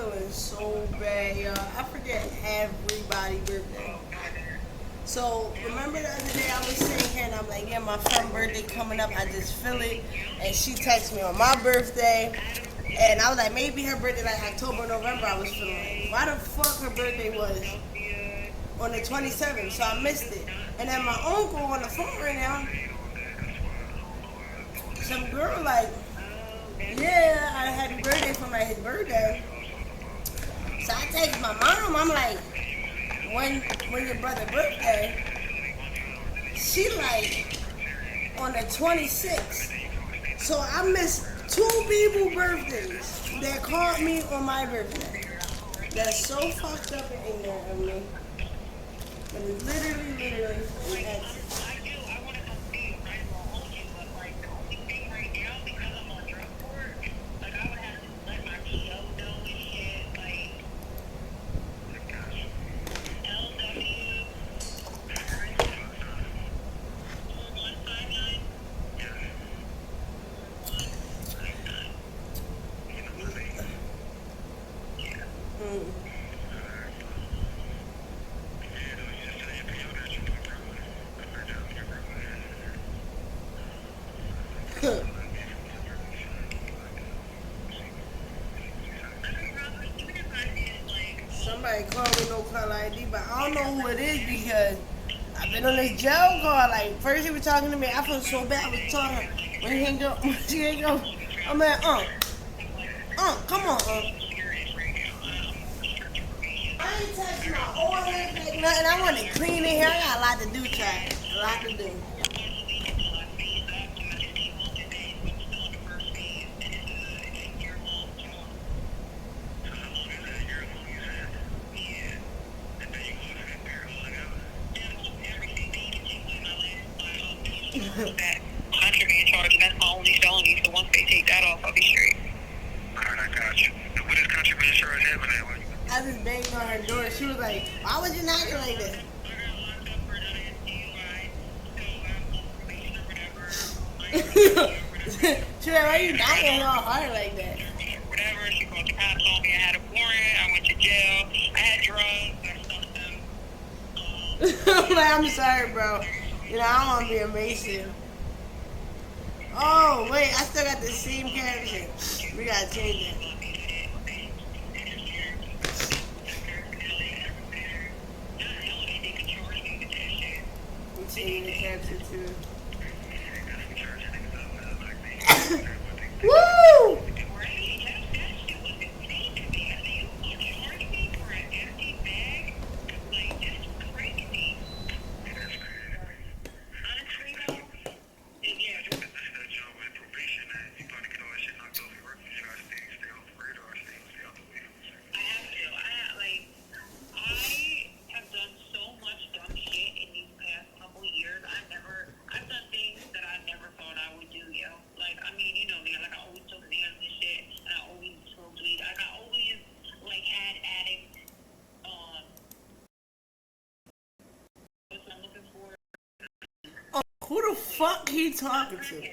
feeling so bad, y'all. I forget everybody's birthday. So remember the other day I was sitting here and I'm like, yeah, my friend's birthday coming up. I just feel it. And she texted me on my birthday. And I was like, maybe her birthday like October, November. I was feeling like, why the fuck her birthday was on the 27th? So I missed it. And then my uncle on the phone right now, some girl like, yeah, I had a birthday for like his birthday. So I text my mom. I'm like, when your brother birthday? She like on the 26th. So I missed two people birthdays that called me on my birthday. That's so fucked up and ignorant of me. But it's literally, that's mm. Somebody called me no caller ID, but I don't know who it is because I've been on this jail call. Like first he was talking to me, I felt so bad. I was talking when he hang up, when she hang up. I'm like, come on, I ain't touching my oil like nothing. I want to clean it here. I got a lot to do, Chad. A lot to do. That contraband charge, and that's my only felony. So once they take that off, I'll be straight. Alright, I got you. And what is contraband charge having that one? I just banged on her door. She was like, why would you not do like this? She was like, why you dying all hard like that? Whatever, she called the cops on me. I had a warrant, I went to jail, I had drugs, I stuffed them. I'm like, I'm sorry, bro. You know, I don't want to be a Mason. Oh, wait, I still got the same caption. We got to change it. We changing the caption too. Woo! Who the fuck he talking to?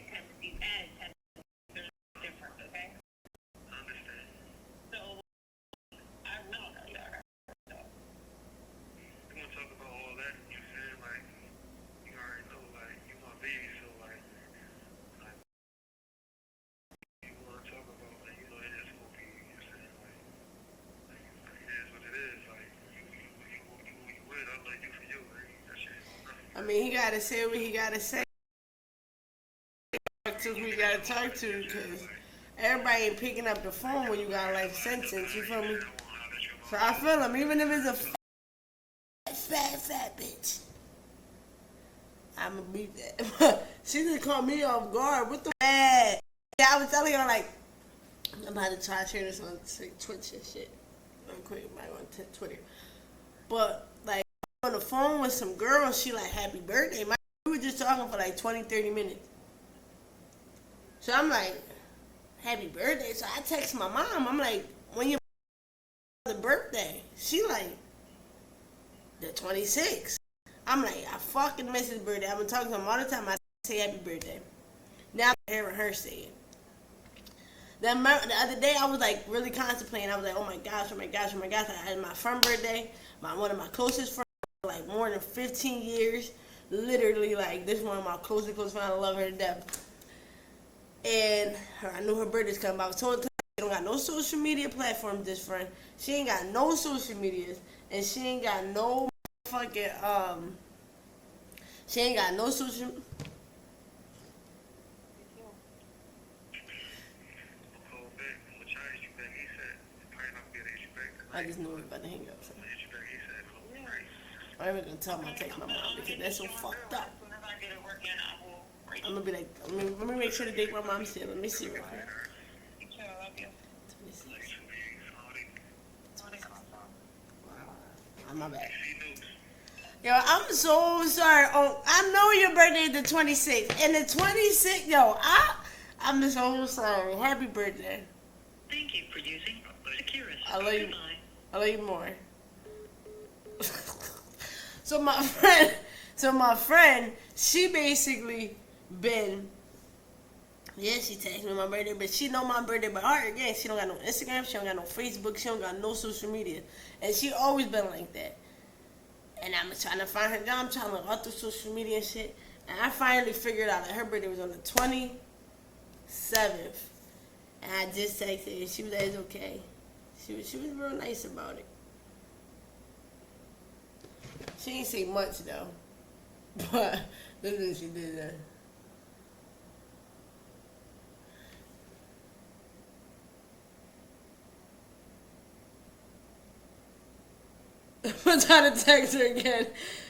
I mean, he gotta say what he gotta say. Talk to who you gotta talk to, because everybody ain't picking up the phone when you got a life sentence. You feel me? So I feel him, even if it's a fat bitch. I'ma beat that. She just caught me off guard. What the bad? Yeah, I was telling her like, I'm about to try to share this on Twitch and shit. I'm quick, might on Twitter. But like on the phone with some girl, she like happy birthday. We were just talking for like 20, 30 minutes. So I'm like, happy birthday. So I text my mom. I'm like, when your birthday? She like, the 26th. I'm like, I fucking miss his birthday. I've been talking to him all the time. I say happy birthday. Now I'm hearing her say it. Then the other day I was like really contemplating. I was like, oh my gosh, oh my gosh, oh my gosh. I had my friend's birthday, one of my closest friends, like more than 15 years. Literally, like, this is one of my closest friends. I love her to death. And I knew her birthday's coming. I was told her she don't got no social media platforms, this friend. She ain't got no social medias. And she ain't got no fucking, she ain't got no social. I just knew it was about to hang up. So. I'm even gonna tell my text my mom because that's so fucked up. I'm gonna be like, let me make sure the date my mom said. Let me see real quick. 26. I'm my bad. Yo, I'm so sorry. Oh, I know your birthday is the 26th. And the 26th, yo, I'm so sorry. Happy birthday. Thank you for using Securus. I love you. I love you more. So my friend, she basically been, she texted me my birthday, but she know my birthday by heart. Again, she don't got no Instagram, she don't got no Facebook, she don't got no social media. And she always been like that. And I'm trying to find her job, I'm trying to look all through social media and shit. And I finally figured out that her birthday was on the 27th. And I just texted her, and she was like, it's okay. She was real nice about it. She didn't say much though, but this is what she did there. I'm trying to text her again.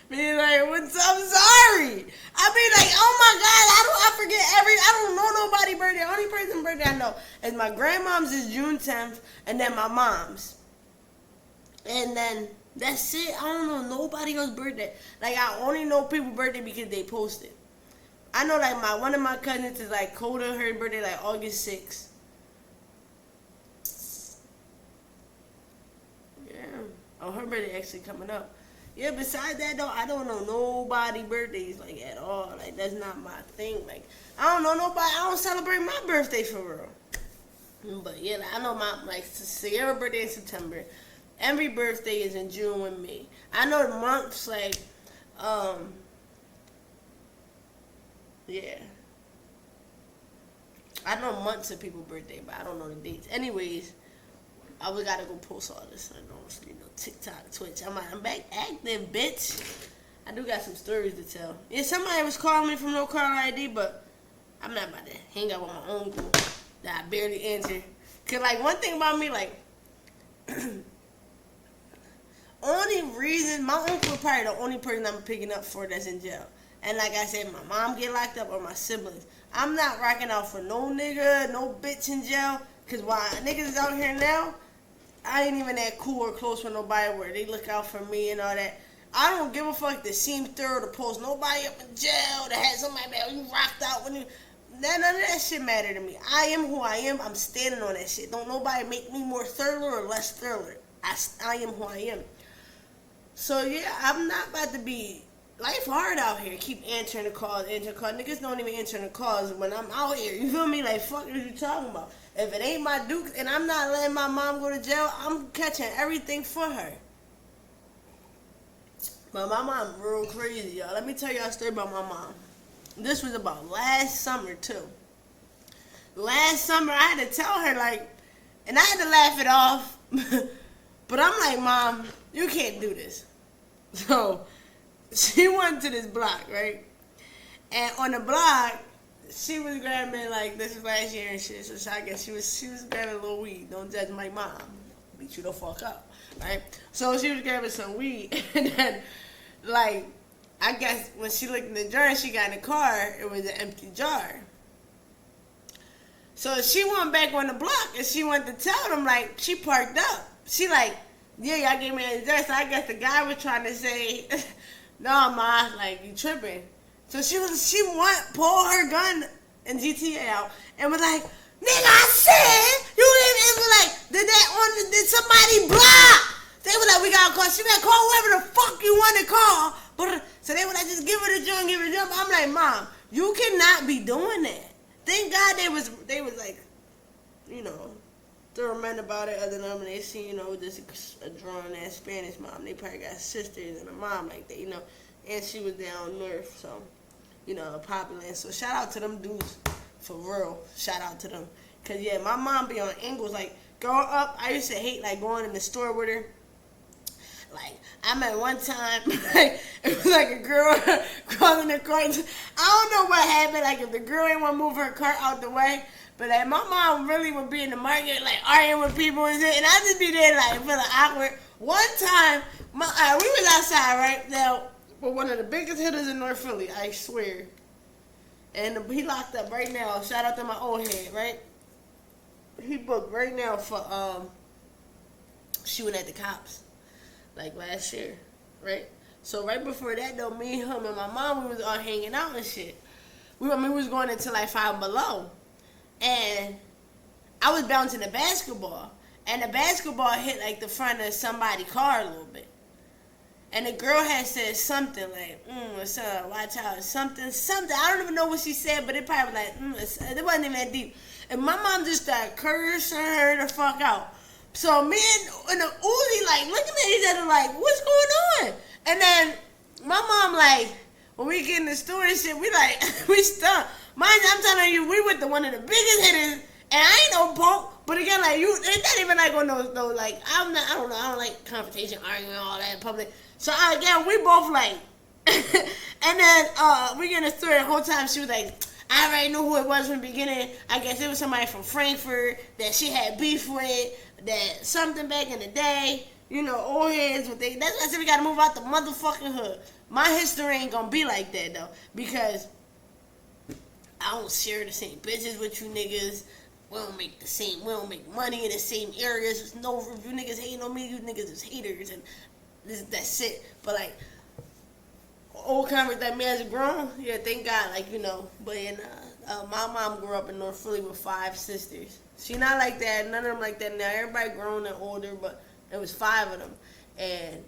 Being like, I'm sorry. I mean, like, oh my God, I forget I don't know nobody's birthday. The only person's birthday I know is my grandmom's is June 10th, and then my mom's. And then that's it. I don't know nobody else's birthday. Like, I only know people's birthday because they posted. I know, like, one of my cousins is, like, Coda, her birthday, like, August 6th. Yeah. Oh, her birthday actually coming up. Yeah, besides that, though, I don't know nobody birthdays, like, at all. Like, that's not my thing. Like, I don't know nobody. I don't celebrate my birthday for real. But, yeah, like, I know Sierra birthday in September. Every birthday is in June with me. I know the months, like, yeah. I know months of people's birthday, but I don't know the dates. Anyways, we gotta go post all this on, TikTok, Twitch. I'm back active, bitch. I do got some stories to tell. Yeah, somebody was calling me from no caller ID, but I'm not about to hang out with my uncle that I barely answer. Cause, like, one thing about me, like, only reason, my uncle is probably the only person I'm picking up for that's in jail. And like I said, my mom get locked up or my siblings. I'm not rocking out for no nigga, no bitch in jail. Cause while niggas is out here now, I ain't even that cool or close with nobody where they look out for me and all that. I don't give a fuck that seems thorough to post nobody up in jail that had somebody that you rocked out when you. None of that shit matter to me. I am who I am. I'm standing on that shit. Don't nobody make me more thorough or less thorough. I am who I am. So yeah, I'm not about to be. Life hard out here. Keep answering the calls. Niggas don't even answer the calls when I'm out here. You feel me? Like, fuck what you talking about? If it ain't my Duke and I'm not letting my mom go to jail, I'm catching everything for her. But my mom real crazy, y'all. Let me tell y'all a story about my mom. This was about last summer, too. Last summer, I had to tell her, like, and I had to laugh it off. But I'm like, Mom, you can't do this. So she went to this block, right? And on the block, she was grabbing, like, this was last year and shit. So I guess she was grabbing a little weed. Don't judge my mom. Beat you the fuck up, right? So she was grabbing some weed. And then, like, I guess when she looked in the jar and she got in the car, it was an empty jar. So she went back on the block and she went to tell them, like, she parked up. She like, yeah, y'all gave me an address. So I guess the guy was trying to say, no, Ma, like, you tripping. So she pulled her gun and GTA out and was like, nigga, I said, you didn't, like, did somebody block? They were like, we gotta call, she gotta call whoever the fuck you want to call. But, so they were like, just give her the joint, give her the joint. I'm like, Mom, you cannot be doing that. Thank God they was like, you know, throw men about it other than when they see, you know, just a drawn ass Spanish mom. They probably got sisters and a mom like that, you know. And she was down north, so, you know, popular. So shout out to them dudes, for real. Shout out to them. Because, yeah, my mom be on angles. Like, growing up, I used to hate, like, going in the store with her. Like, I remember one time, like, it was like a girl crossing the cart. I don't know what happened, like, if the girl didn't want to move her cart out the way. But, like, my mom really would be in the market, like, arguing with people and shit. And I just be there, like, feeling awkward. One time, we was outside, right? Now, with one of the biggest hitters in North Philly, I swear. And he locked up right now. Shout out to my old head, right? He booked right now for shooting at the cops, like last year, right? So right before that though, me, him, and my mom, we was all hanging out and shit. We was going into like Five Below, and I was bouncing the basketball, and the basketball hit like the front of somebody's car a little bit. And the girl had said something like, watch out, something. I don't even know what she said, but it probably was like, it wasn't even that deep. And my mom just started cursing her the fuck out. So me and the Uzi, like, looking at each other like, what's going on? And then my mom, like, when we get in the store and shit, we like, we stuck. Mind you, I'm telling you, we with one of the biggest hitters, and I ain't no punk. But again, like, it's not even like on those, like, I don't know, I don't like confrontation, arguing, all that in public. So again, we both like, and then we get in the store, and the whole time she was like, I already knew who it was from the beginning. I guess it was somebody from Frankfurt that she had beef with, that something back in the day, you know, old heads. That's why I said we gotta move out the motherfucking hood. My history ain't gonna be like that though, because I don't share the same bitches with you niggas. We don't make money in the same areas. There's no, if you niggas hating on me, you niggas is haters, and that's it. But like, old convert that man's grown, yeah, thank God, like, you know. But my mom grew up in North Philly with 5 sisters. She not like that, none of them like that now. Everybody grown and older, but it was 5 of them. And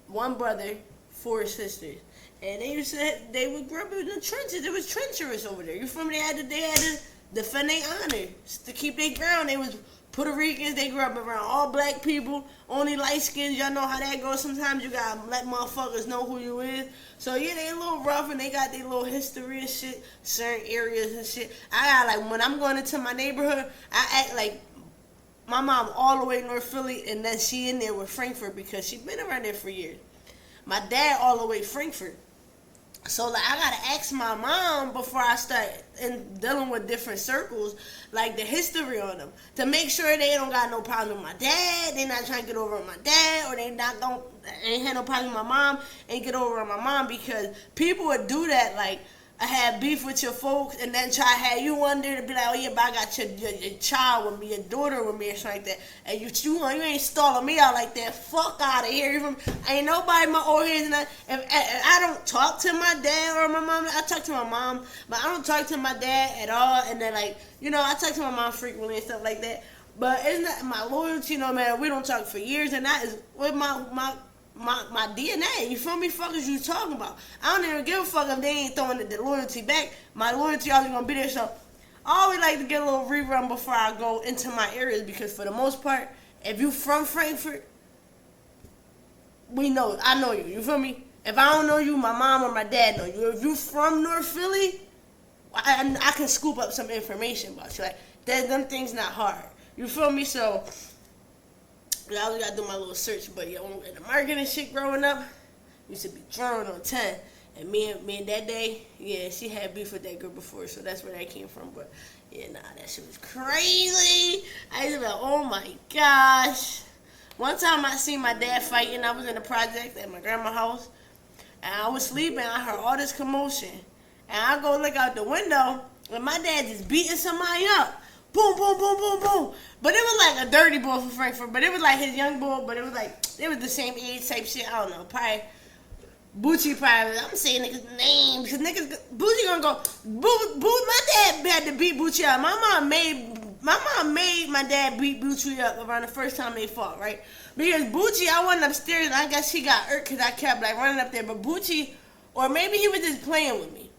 1 brother, 4 sisters. And they would grow up in the trenches. It was treacherous over there. You feel me? They had to defend their honor to keep their ground. They was Puerto Ricans, they grew up around all black people, only light skins. Y'all know how that goes. Sometimes you gotta let motherfuckers know who you is. So yeah, they a little rough and they got their little history and shit, certain areas and shit. I got like, when I'm going into my neighborhood, I act like my mom all the way in North Philly, and then she in there with Frankfurt because she been around there for years. My dad all the way Frankfurt. So, like, I gotta ask my mom before I start dealing with different circles, like, the history on them, to make sure they don't got no problem with my dad, they not trying to get over on my dad, or they ain't had no problem with my mom, and get over on my mom, because people would do that, like, I had beef with your folks, and then try to have you under to be like, oh yeah, but I got your child with me, your daughter with me, or something like that, and you ain't stalling me out like that. Fuck out of here. Ain't nobody my old heads, and if I don't talk to my dad or my mom. I talk to my mom, but I don't talk to my dad at all. And then, like, you know, I talk to my mom frequently and stuff like that. But it's not my loyalty, no matter. We don't talk for years, and that is with my DNA, you feel me? Fuck is you talking about? I don't even give a fuck if they ain't throwing the loyalty back. My loyalty always gonna be there. So I always like to get a little rerun before I go into my areas, because for the most part, if you from Frankfurt, I know you. You feel me? If I don't know you, my mom or my dad know you. If you from North Philly, I can scoop up some information about you. Like, them things not hard. You feel me? So I always gotta do my little search. But yeah, in the market and shit growing up, used to be drawing on 10. And me and that day, yeah, she had beef with that girl before, so that's where that came from. But yeah, nah, that shit was crazy. I used to be like, oh my gosh. One time I seen my dad fighting. I was in the project at my grandma's house, and I was sleeping. I heard all this commotion, and I go look out the window, and my dad just beating somebody up. Boom, boom, boom, boom, boom. But it was like a dirty boy from Frankfurt. But it was like his young boy. But it was like, it was the same age type shit. I don't know. Probably Bucci probably. I'm saying niggas' names. Because niggas, Bucci gonna go, my dad had to beat Bucci up. My mom made my dad beat Bucci up around the first time they fought, right? Because Bucci, I went upstairs and I guess he got hurt because I kept like running up there. But Bucci, or maybe he was just playing with me.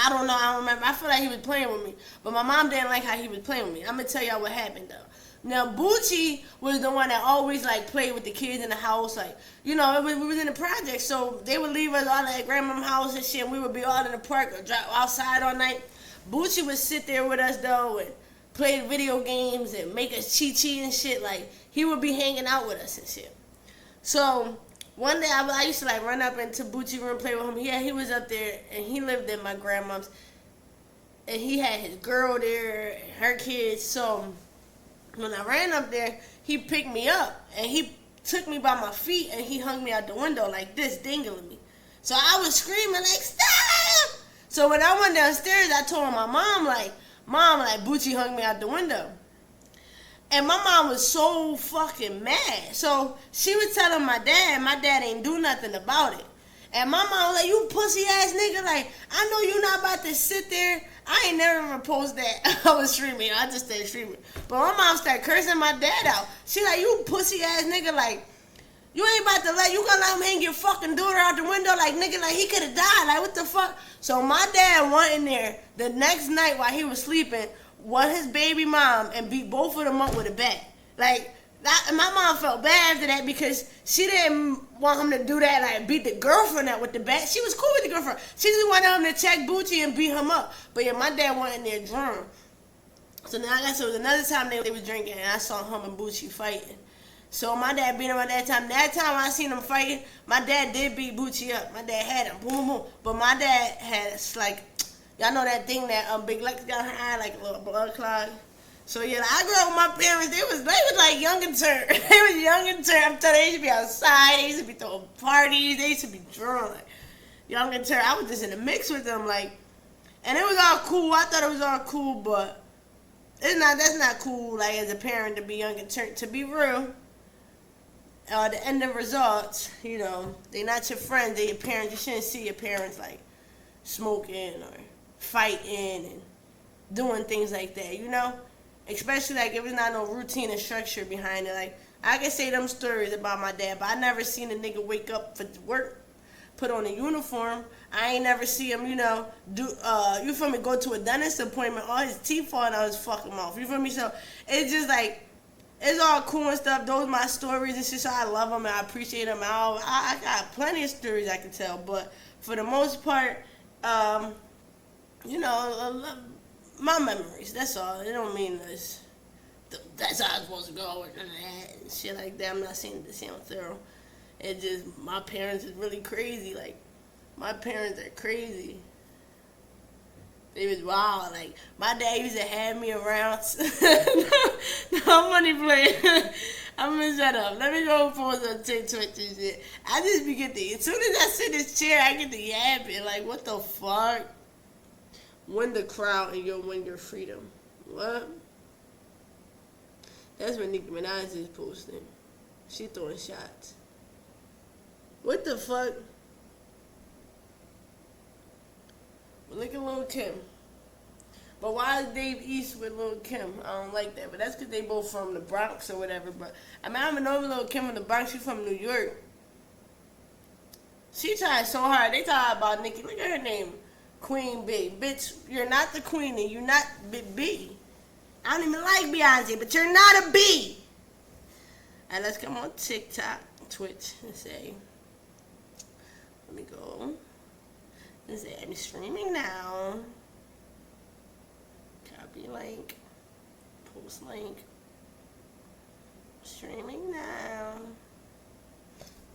I don't know. I don't remember. I feel like he was playing with me. But my mom didn't like how he was playing with me. I'm going to tell y'all what happened, though. Now, Bucci was the one that always, like, played with the kids in the house. Like, you know, we was in the project, so they would leave us all at grandma's house and shit, and we would be all in the park or drive outside all night. Bucci would sit there with us, though, and play video games and make us cheat and shit. Like, he would be hanging out with us and shit. So, one day, I used to, like, run up into Bucci's room, play with him. Yeah, he was up there, and he lived in my grandma's. And he had his girl there, and her kids, so when I ran up there, he picked me up, and he took me by my feet, and he hung me out the window like this, dingling me. So I was screaming like, stop! So when I went downstairs, I told my mom, like, Bucci hung me out the window. And my mom was so fucking mad. So she was telling my dad ain't do nothing about it. And my mom was like, you pussy ass nigga, like, I know you not about to sit there. I ain't never even post that. I was streaming. I just started streaming. But my mom started cursing my dad out. She like, you pussy ass nigga, like, you ain't about to you gonna let him hang your fucking daughter out the window, like, nigga, like, he could have died. Like, what the fuck? So my dad went in there the next night while he was sleeping, won his baby mom, and beat both of them up with a bat. Like, my mom felt bad after that because she didn't want him to do that, like beat the girlfriend up with the bat. She was cool with the girlfriend. She just wanted him to check Bucci and beat him up. But yeah, my dad went in there drunk. So now I guess it was another time they was drinking and I saw him and Bucci fighting. So my dad beat him at that time. That time I seen him fighting, my dad did beat Bucci up. My dad had him, boom, boom, boom. But my dad had, like, y'all know that thing that Big Lex got in her eye, like a little blood clot. So yeah, like, I grew up with my parents. They was like young and turn. They was young and turn. I'm telling you, they used to be outside. They used to be throwing parties. They used to be drunk. Like, young and turn. I was just in the mix with them, like, and it was all cool. I thought it was all cool, but it's not. That's not cool. Like, as a parent to be young and turn. To be real, the end of results, you know, they not your friends. They your parents. You shouldn't see your parents like smoking or fighting and doing things like that. You know. Especially, like, if there's not no routine and structure behind it. Like, I can say them stories about my dad, but I never seen a nigga wake up for work, put on a uniform. I ain't never see him, you know, you feel me, go to a dentist appointment, all his teeth falling out his fucking mouth. You feel me? So, it's just, like, it's all cool and stuff. Those are my stories and shit, so I love them and I appreciate them. I got plenty of stories I can tell, but for the most part, you know, my memories, that's all. It don't mean that's how I'm supposed to go and that and shit like that. I'm not saying this sound thorough. It just, my parents is really crazy. Like, my parents are crazy. They was wild. Like, my dad used to have me around. No money playing. I'm gonna shut up. Let me go post on TikTok and shit. I just be getting, as soon as I sit in this chair, I get the yapping. Like, what the fuck? Win the crowd and you'll win your freedom. What? That's what Nicki Minaj is posting. She throwing shots. What the fuck? Look at Lil' Kim. But why is Dave East with Lil' Kim? I don't like that. But that's because they both from the Bronx or whatever. But I mean, I don't know Lil' Kim from the Bronx. She's from New York. She tried so hard. They talk about Nicki. Look at her name. Queen B. Bitch, you're not the queen and you're not B. I don't even like Beyonce, but you're not a B. And let's come on TikTok, Twitch, and say, let me go. And say, I'm streaming now. Copy link. Post link. Streaming now.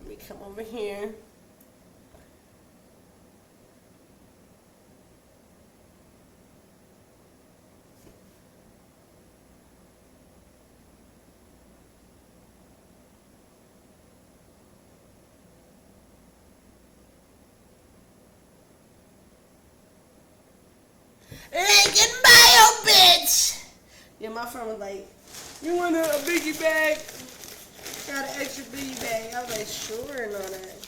Let me come over here. Lincoln Bio, bitch! Yeah, my friend was like, you want a biggie bag? Got an extra biggie bag. I was like, sure, and all that.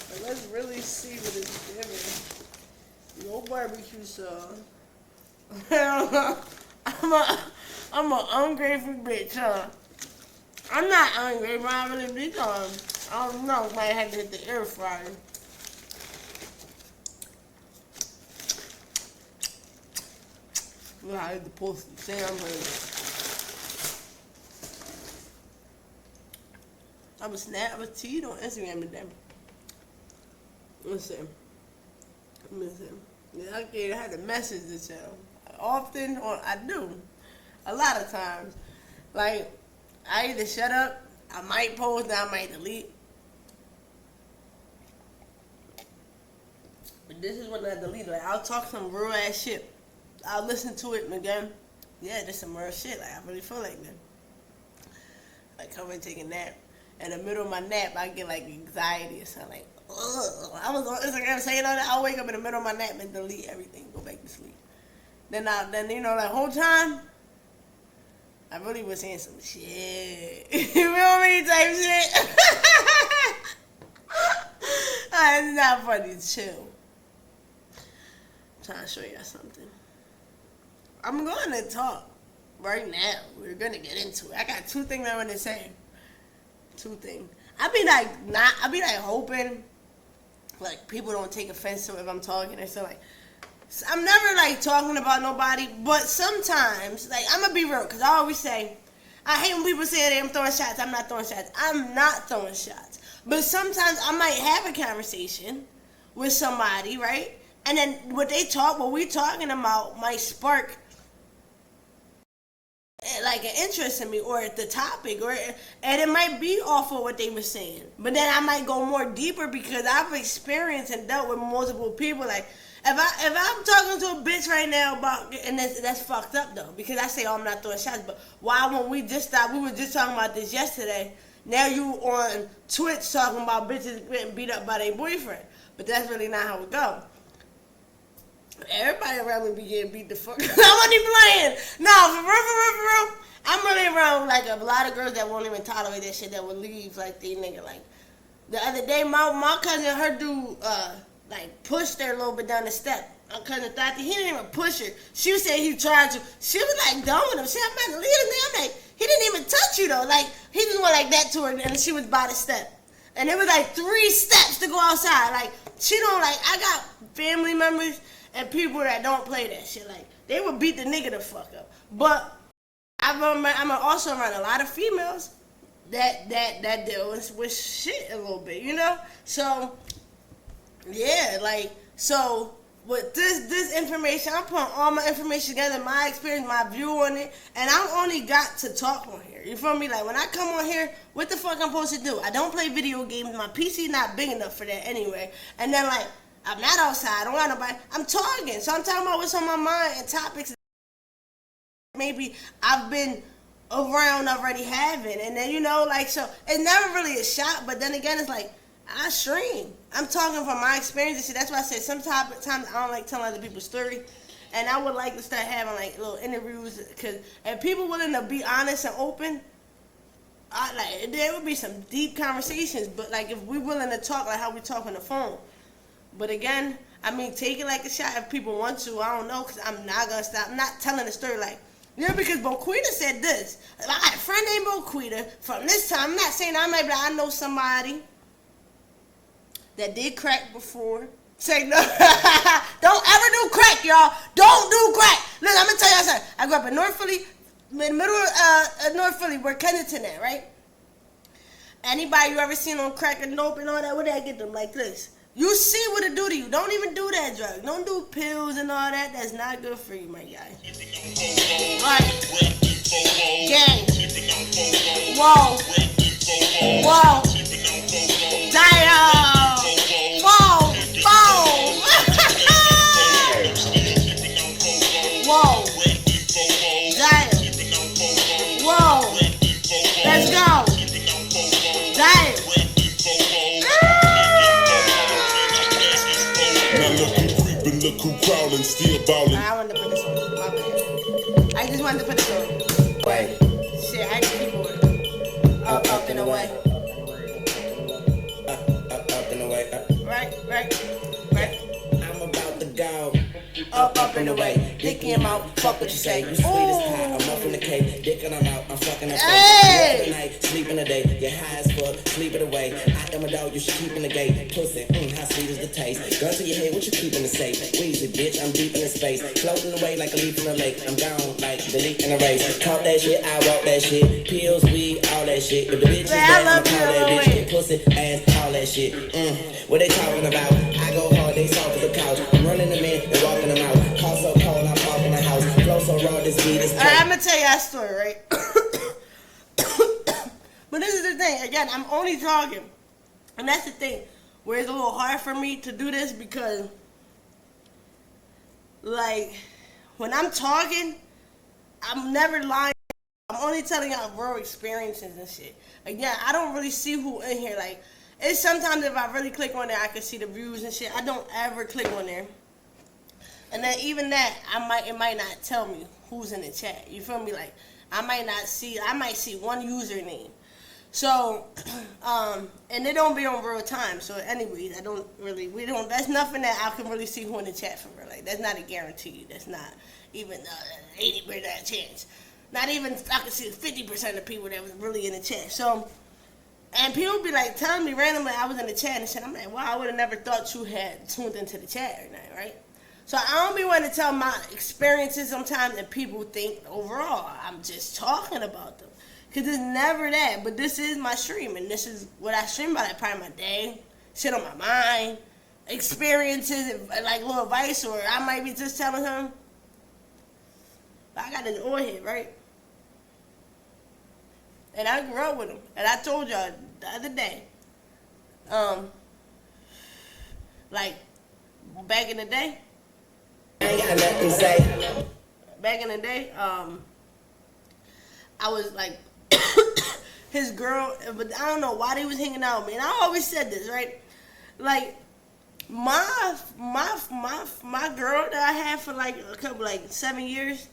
But let's really see what it's giving. No barbecue sauce. I'm a ungrateful bitch, huh? I'm not ungrateful, I really be I don't know, might have to hit the air fryer. Well, I had to post the same. I was teed on Instagram today. Listen. Yeah, I had to message this y'all. Often, or I do. A lot of times. Like, I either shut up, I might post, I might delete. But this is when I delete. Like, I'll talk some real ass shit. I'll listen to it and again, yeah, there's some real shit. Like, I really feel like that. Like, come and take a nap. In the middle of my nap, I get like anxiety or something. Like, ugh. I was on Instagram saying all that. I'll wake up in the middle of my nap and delete everything, go back to sleep. Then you know, that whole time, I really was saying some shit. You feel me? Type shit. It's not funny. Chill. I'm trying to show y'all something. I'm going to talk right now. We're going to get into it. I got two things I want to say. Two things. I be like hoping, like, people don't take offense to it if I'm talking and stuff. Like, I'm never like talking about nobody, but sometimes, like, I'm gonna be real, cause I always say, I hate when people say that I'm throwing shots. I'm not throwing shots. I'm not throwing shots. But sometimes I might have a conversation with somebody, right? And then what we talking about might spark like an interest in me or the topic, and it might be off of what they were saying, but then I might go more deeper because I've experienced and dealt with multiple people. Like, if I'm talking to a bitch right now about, and that's fucked up though, because I say, oh, I'm not throwing shots, but why when we were just talking about this yesterday, now you on Twitch talking about bitches getting beat up by their boyfriend, but that's really not how it goes. Everybody around me be getting beat the fuck. I wasn't even playing. No, for real. I'm really around like a lot of girls that won't even tolerate that shit, that will leave like they nigga. Like, the other day, my cousin, her dude, like, pushed her a little bit down the step. My cousin thought that he didn't even push her. She was saying he tried to. She was like done with him. She said, I'm about to leave him there. I'm like, he didn't even touch you though. Like, he just went like that to her, and she was by the step. And it was like 3 steps to go outside. Like, she don't like, I got family members and people that don't play that shit. Like, they would beat the nigga the fuck up. But I'm also around a lot of females that deal with shit a little bit, you know? So, yeah, like, so with this information, I'm putting all my information together, my experience, my view on it, and I only got to talk on here. You feel me? Like, when I come on here, what the fuck I'm supposed to do? I don't play video games. My PC not big enough for that anyway. And then, like, I'm not outside. I don't want nobody. I'm talking. So I'm talking about what's on my mind and topics maybe I've been around already having. And then, you know, like, so it's never really a shot. But then again, it's like, I stream. I'm talking from my experience and shit. That's why I said sometimes I don't like telling other people's story. And I would like to start having, like, little interviews. Because if people willing to be honest and open, there would be some deep conversations. But, like, if we willing to talk like how we talk on the phone. But again, I mean, take it like a shot if people want to. I don't know, because I'm not going to stop. I'm not telling the story like, you know, because Boquita said this. I got a friend named Boquita from this time. I'm not saying I know somebody that did crack before. Say no. Don't ever do crack, y'all. Don't do crack. Look, I'm going to tell y'all something. I grew up in North Philly, in the middle of North Philly, where Kennington at, right? Anybody you ever seen on crack and dope and all that, where they get them like this? You see what it do to you. Don't even do that drug. Don't do pills and all that. That's not good for you, my guy. Right. Gang. Whoa. Whoa. Damn. Whoa. Whoa. Whoa. Damn. Whoa. Let's go. Damn. Look who crawling, still ballin'. I wanted to put this on. My bad. I just wanted to put this on. Wait. Shit, I can keyboard. Up and away. Up and away. Right. I'm about to go. Up and away. Dick in your mouth, fuck what you say. You sweet as pie, I'm muffin the cake. Dick in her mouth, I'm fucking her face. Hey! Work the night, sleep in the day. You're high as fuck, sleep it away. I am a dog, you should keep in the gate. Pussy, how sweet is the taste. Gun to your head, what you keep in the safe? Weezy, bitch, I'm deep in the space. Floating away like a leaf in the lake. I'm gone like delete in the race. Talk that shit, I walk that shit. Pills, weed, all that shit. If the bitch is bad, I'ma call that bitch. Get pussy, ass, all that shit. What they talking about? I go hard, they soft as a couch. I'm running them in and walking them out. Call so cold, I park in the house. Flow so raw, this beat is Alright, I'm gonna tell you that story, right? But this is the thing. Again, I'm only talking, and that's the thing. Where it's a little hard for me to do this because, like, when I'm talking, I'm never lying. I'm only telling y'all real experiences and shit. Again, I don't really see who in here. Like, it's sometimes if I really click on there, I can see the views and shit. I don't ever click on there. And then even that, it might not tell me who's in the chat. You feel me? Like, I might see one username. So, and they don't be on real time. So anyways, that's nothing that I can really see who in the chat for real. Like, that's not a guarantee. That's not even 80% chance. Not even, I can see 50% of people that was really in the chat. So, and people be like telling me randomly I was in the chat and shit. I'm like, wow, I would have never thought you had tuned into the chat or nothing, right? So I don't be wanting to tell my experiences sometimes, and people think overall I'm just talking about them. Because it's never that. But this is my stream, and this is what I stream about. Like, part of my day, shit on my mind, experiences, and like little advice, or I might be just telling him, I got an old head, right? And I grew up with him. And I told y'all the other day, like, back in the day, back in the day, I was like his girl, but I don't know why they was hanging out with me. And I always said this, right? Like, my girl that I had for like a couple, like 7 years,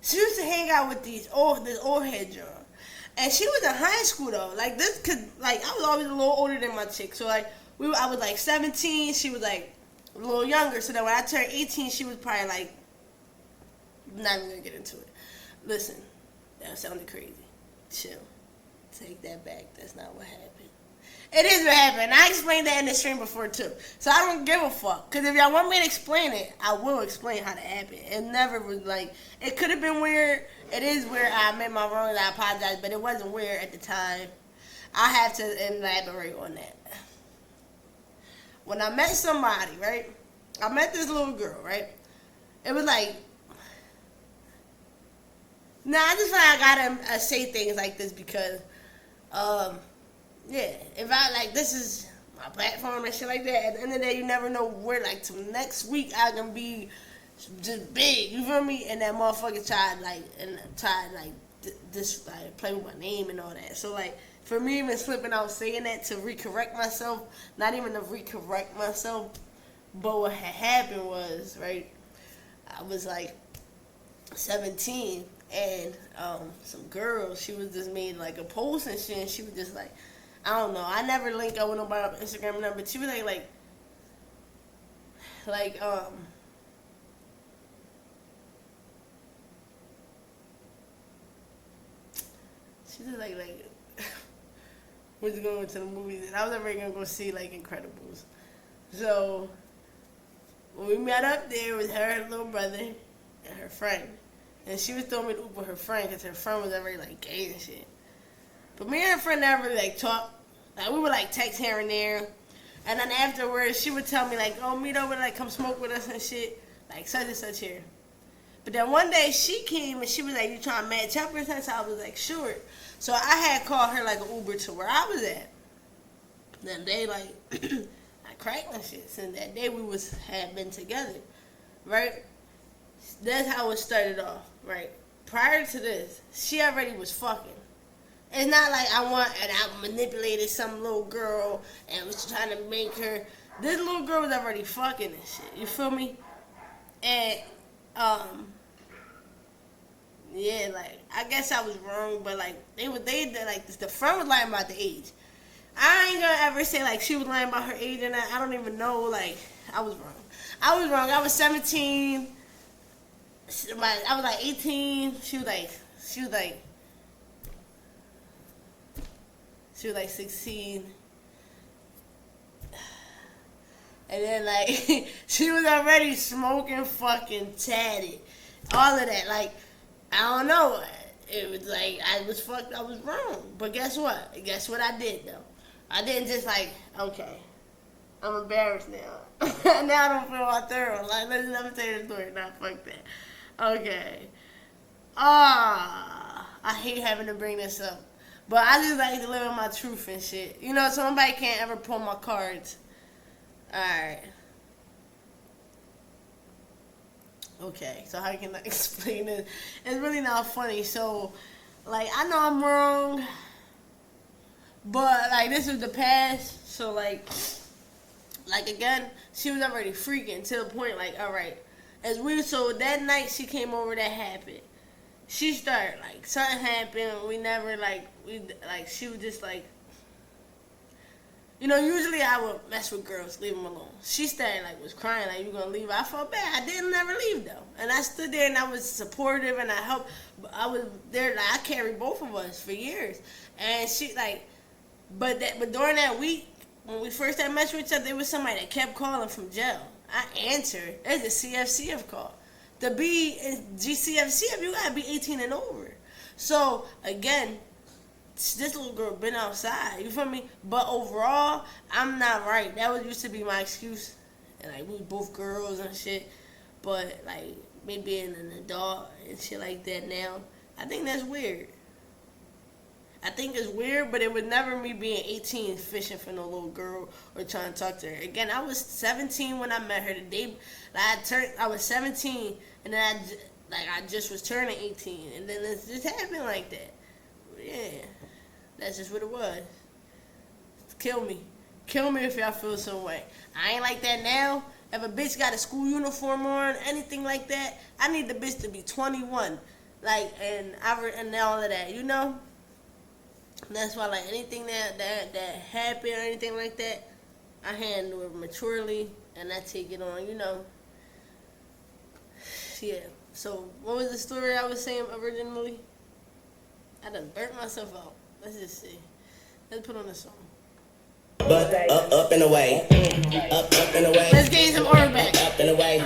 she used to hang out with this old head girl. And she was in high school though. Like, this could, like, I was always a little older than my chick. So like, I was like 17, she was like a little younger. So then when I turned 18, she was probably like, I'm not even gonna get into it. Listen, that sounded crazy. Chill. Take that back. That's not what happened. It is what happened. I explained that in the stream before too. So I don't give a fuck. Because if y'all want me to explain it, I will explain how that happened. It never was like, it could have been weird. It is weird. I made my wrongs. I apologize. But it wasn't weird at the time. I have to elaborate on that. When I met somebody, right? I met this little girl, right? It was like, I just feel like I gotta say things like this because, yeah, if I, like, this is my platform and shit like that, at the end of the day, you never know where, like, till next week I can be just big, you feel me? And that motherfucker tried, like, play with my name and all that. So, like, for me even slipping out saying that to recorrect myself, not even to recorrect myself, but what had happened was, right, I was, like, 17, and some girl, she was just made like a post and shit, and she was just like, I don't know, I never linked up with nobody on Instagram or nothing, but she was like she was like we was going to the movies, and I was never gonna go see like Incredibles. So when we met up there with her little brother and her friend. And she was throwing me to Uber her friend because her friend was already like gay and shit. But me and her friend never really like talk. Like, we would like text here and there. And then afterwards she would tell me like, oh, meet over, like, come smoke with us and shit. Like, such and such here. But then one day she came and she was like, you trying to match up or something? So I was like, sure. So I had called her like an Uber to where I was at. Then they like, I cracked and shit. Since that day we had been together. Right? That's how it started off, right? Prior to this, she already was fucking. It's not like I manipulated some little girl and was trying to make her. This little girl was already fucking and shit. You feel me? And, yeah, like, I guess I was wrong, but like, the friend was lying about the age. I ain't gonna ever say like she was lying about her age and I don't even know, like, I was wrong. I was 17. I was like 18. She was like 16. And then like she was already smoking fucking tatted. All of that. Like, I don't know. It was like I was fucked, I was wrong. But guess what? Guess what I did though? I didn't just like, okay, I'm embarrassed now. Now I don't feel all thorough. Like, let me tell you the story. Nah, fuck that. Okay. I hate having to bring this up. But I just like to live in my truth and shit. You know, so nobody can't ever pull my cards. Alright. Okay, so how can I explain this? It's really not funny. So, like, I know I'm wrong. But, like, this is the past. So, like again, she was already freaking to the point, like, alright. As weird, so that night she came over, that happened. She started, like, something happened. We never, she was just, like, you know, usually I would mess with girls, leave them alone. She started, like, was crying, like, you gonna leave? I felt bad. I didn't never leave, though. And I stood there, and I was supportive, and I helped. I was there, like, I carried both of us for years. And she, like, but during that week, when we first had messed with each other, there was somebody that kept calling from jail. I answered. It's a CFCF call. To be in GCFCF, you gotta be 18 and over. So, again, this little girl been outside, you feel me? But overall, I'm not right. That was used to be my excuse. And, like, we both girls and shit. But, like, me being an adult and shit like that now, I think that's weird. I think it's weird, but it was never me being 18 fishing for no little girl or trying to talk to her. Again, I was 17 when I met her. The day I was 17, and then I just was turning 18, and then it just happened like that. Yeah, that's just what it was. Kill me if y'all feel some way. I ain't like that now. If a bitch got a school uniform on, anything like that, I need the bitch to be 21, like, and all of that, you know. That's why, like, anything that happened or anything like that, I handle it maturely and I take it on, you know. Yeah. So, what was the story I was saying originally? I done burnt myself out. Let's just see. Let's put on the song. But up and away, up and away. Let's gain some order back. Up and away.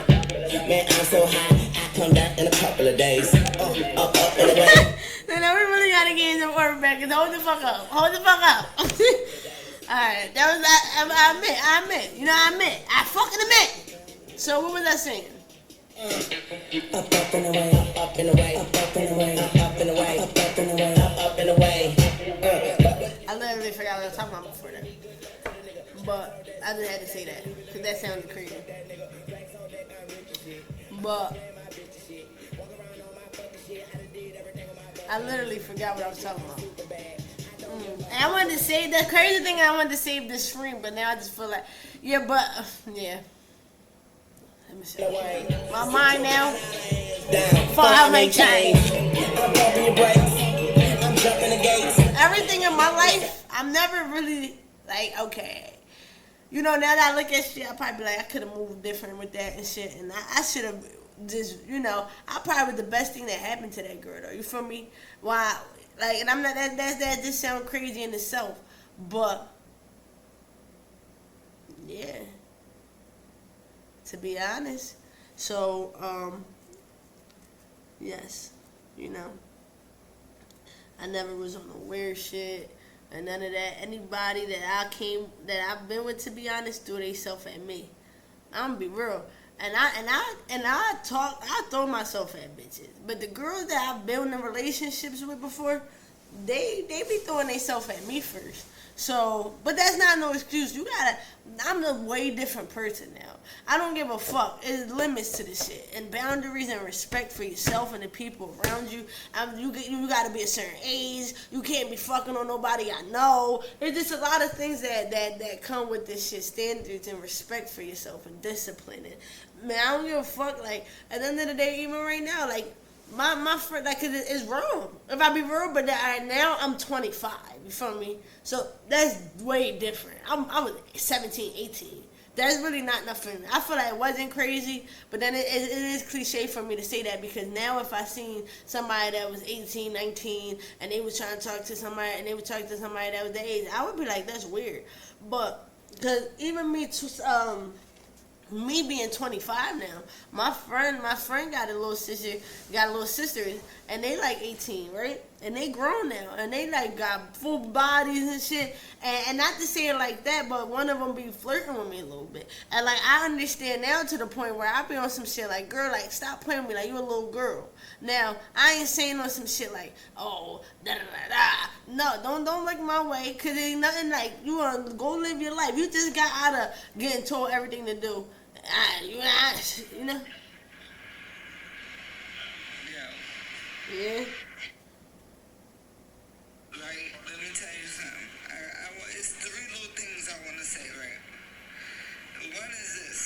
Man, I'm so high, I come down in a couple of days. Up and away. So now we really gotta gain some order back. Cause hold the fuck up. Alright, that was I admit. You know, I fucking admit. So what was I saying? Up and away, up and away, up and away, up and away, up and away, up and away. I literally forgot what I was talking about before that. But I just had to say that because that sounded crazy. But I literally forgot what I was talking about. And I wanted to save the crazy thing. I wanted to save the stream, but now I just feel like, yeah. Let me see. My mind now. Fuck how my change. Everything in my life, I'm never really like, okay. You know, now that I look at shit, I probably be like, I could have moved different with that and shit. And I should have just, you know, I probably was the best thing that happened to that girl, though. You feel me? Why? Like, and I'm not, that just sounds crazy in itself. But, yeah. To be honest. So, yes. You know. I never was on the weird shit. And none of that. Anybody that I've been with, to be honest, threw themselves at me. I'm gonna be real. And I throw myself at bitches. But the girls that I've been in relationships with before, they be throwing themselves at me first. So, but that's not no excuse. I'm a way different person now. I don't give a fuck. There's limits to this shit. And boundaries and respect for yourself and the people around you. You gotta be a certain age. You can't be fucking on nobody I know. There's just a lot of things that come with this shit. Standards and respect for yourself and discipline. And, man, I don't give a fuck. Like, at the end of the day, even right now, like, my friend, like, cause it's wrong. If I be real, but now I'm 25. You feel me? So that's way different. I was 17, 18. There's really not nothing. I feel like it wasn't crazy, but then it is cliche for me to say that because now if I seen somebody that was 18, 19, and they was trying to talk to somebody, and they would talk to somebody that was their age, I would be like, that's weird. But, because even me being 25 now, my friend got a little sister, and they like 18, right? And they grown now, and they like got full bodies and shit. And not to say it like that, but one of them be flirting with me a little bit. And like I understand now to the point where I be on some shit like, girl, like stop playing with me, like you a little girl. Now I ain't saying on some shit like, oh, da da da da. No, don't look my way, cause ain't nothing like you wanna go live your life. You just got out of getting told everything to do. You know? Yeah. Right, let me tell you something. It's three little things I want to say, right? One is this.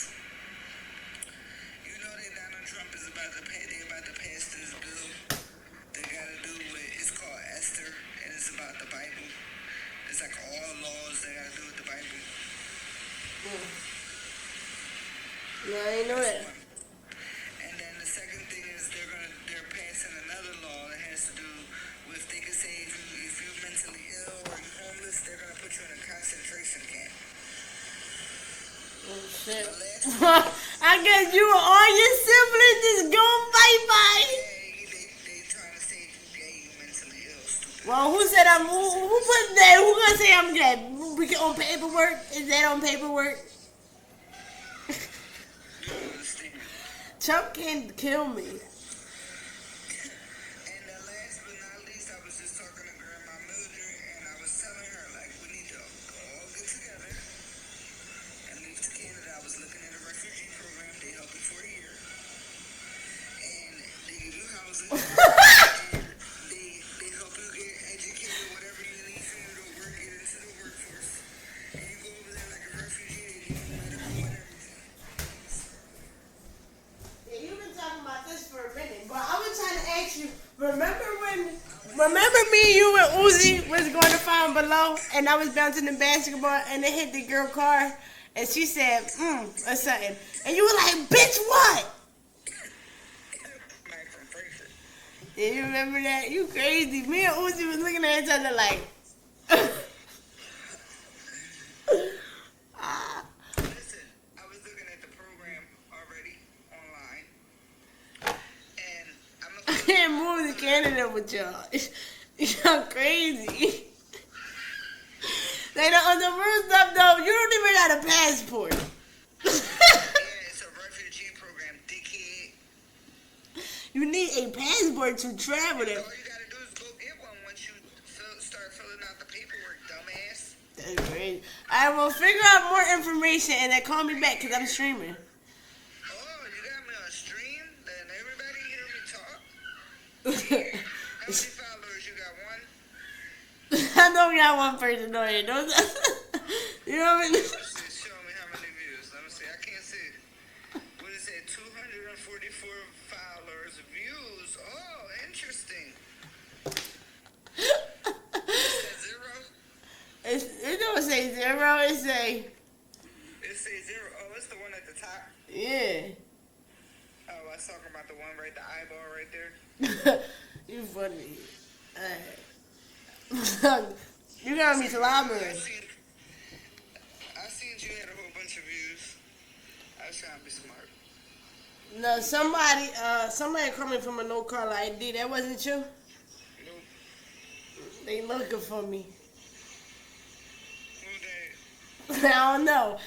You know that Donald Trump is about to pass this bill. They got to do with, it's called Esther, and it's about the Bible. It's like all laws that got to do with the Bible. No, I ain't know that. And then the second thing is they're passing another law that has to do with, they can say if you're mentally ill or you're homeless, they're gonna put you in a concentration camp. Oh shit. I guess you and all your siblings just going bye-bye. They trying to say you gay, you mentally ill, stupid. Well, who said who put that? Who gonna say I'm gay? We get on paperwork? Is that on paperwork? You don't understand. Trump can't kill me. And last but not least, I was just talking to Grandma Mildred, and I was telling her, like, we need to all get together and leave to Canada. I was looking at a refugee program. They help you for a year. And they give you housing. They help you get educated, whatever you need for you to work, get into the workforce. And you go over there like a refugee, they give you medical and everything. Yeah, you've been talking about this for a minute, but I was trying to ask you, remember me, you and Uzi was going to Find Below, and I was bouncing the basketball, and it hit the girl car, and she said, or something, and you were like, bitch, what? Mike from Frankfurt. Yeah, you remember that? You crazy. Me and Uzi was looking at each other like, Listen, I was looking at the program already online, and I'm I can't move to Canada with y'all. Y'all crazy. They don't, on the first stuff though, you don't even got a passport. yeah, it's a refugee program, dickhead. You need a passport to travel there. All you gotta do is go get one once you start filling out the paperwork, dumbass. That's crazy. I will figure out more information and then call me back because I'm streaming. Oh, you got me on stream? Then everybody hear me talk? How many followers you got? One? I don't got one person on here. Don't, you know what I mean? Let's see, show me how many views. Let me see. I can't see. What is it? 244 followers, views. Oh, interesting. Is that zero? It don't say zero. It say, It says zero. Oh, it's the one at the top. yeah. Oh, I was talking about the one right, the eyeball right there. You funny. You got me to library. I seen you had a whole bunch of views. I was trying to be smart. No, somebody coming from a no caller ID. That wasn't you. Nope. They looking for me. Who that? I don't know.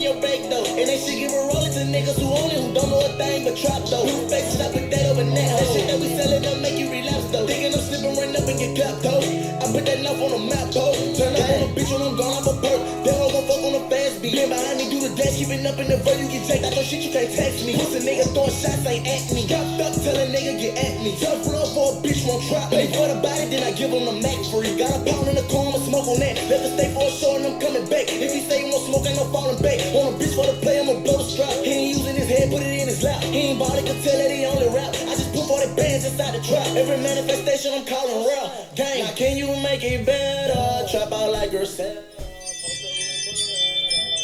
your bake though, and they should give a roller to niggas who own it, who don't know a thing but trap though. Who faces up with that over neck, that shit that we sellin' up make you relapse though. Thinking I'm slipping right up and get clapped though. I put that knife on the map though. Turn up on a bitch when I'm gone, I'm a perk. Then I'm gon' fuck on the fast beat. Been behind me, do the dash, keeping up in the verse, you get jacked out. No shit, you can't text me. Pussy nigga throwing shots, ain't at me. Dropped up, tell a nigga get at me. Tough love for a bitch, won't trap. Pay for the body, then I give him the Mac free. Got a pound in the car, I'ma smoke on that. Let the stay for a show and I'm coming back. If he say he won't smoke, ain't no falling back. On a bitch for the play, I'ma blow the strap. He ain't using his head, put it in his lap. He ain't bought it, can tell that he only rap. I just put 40 bands inside the trap. Every manifestation I'm calling real. Gang, now can you make it better? Trap out like yourself.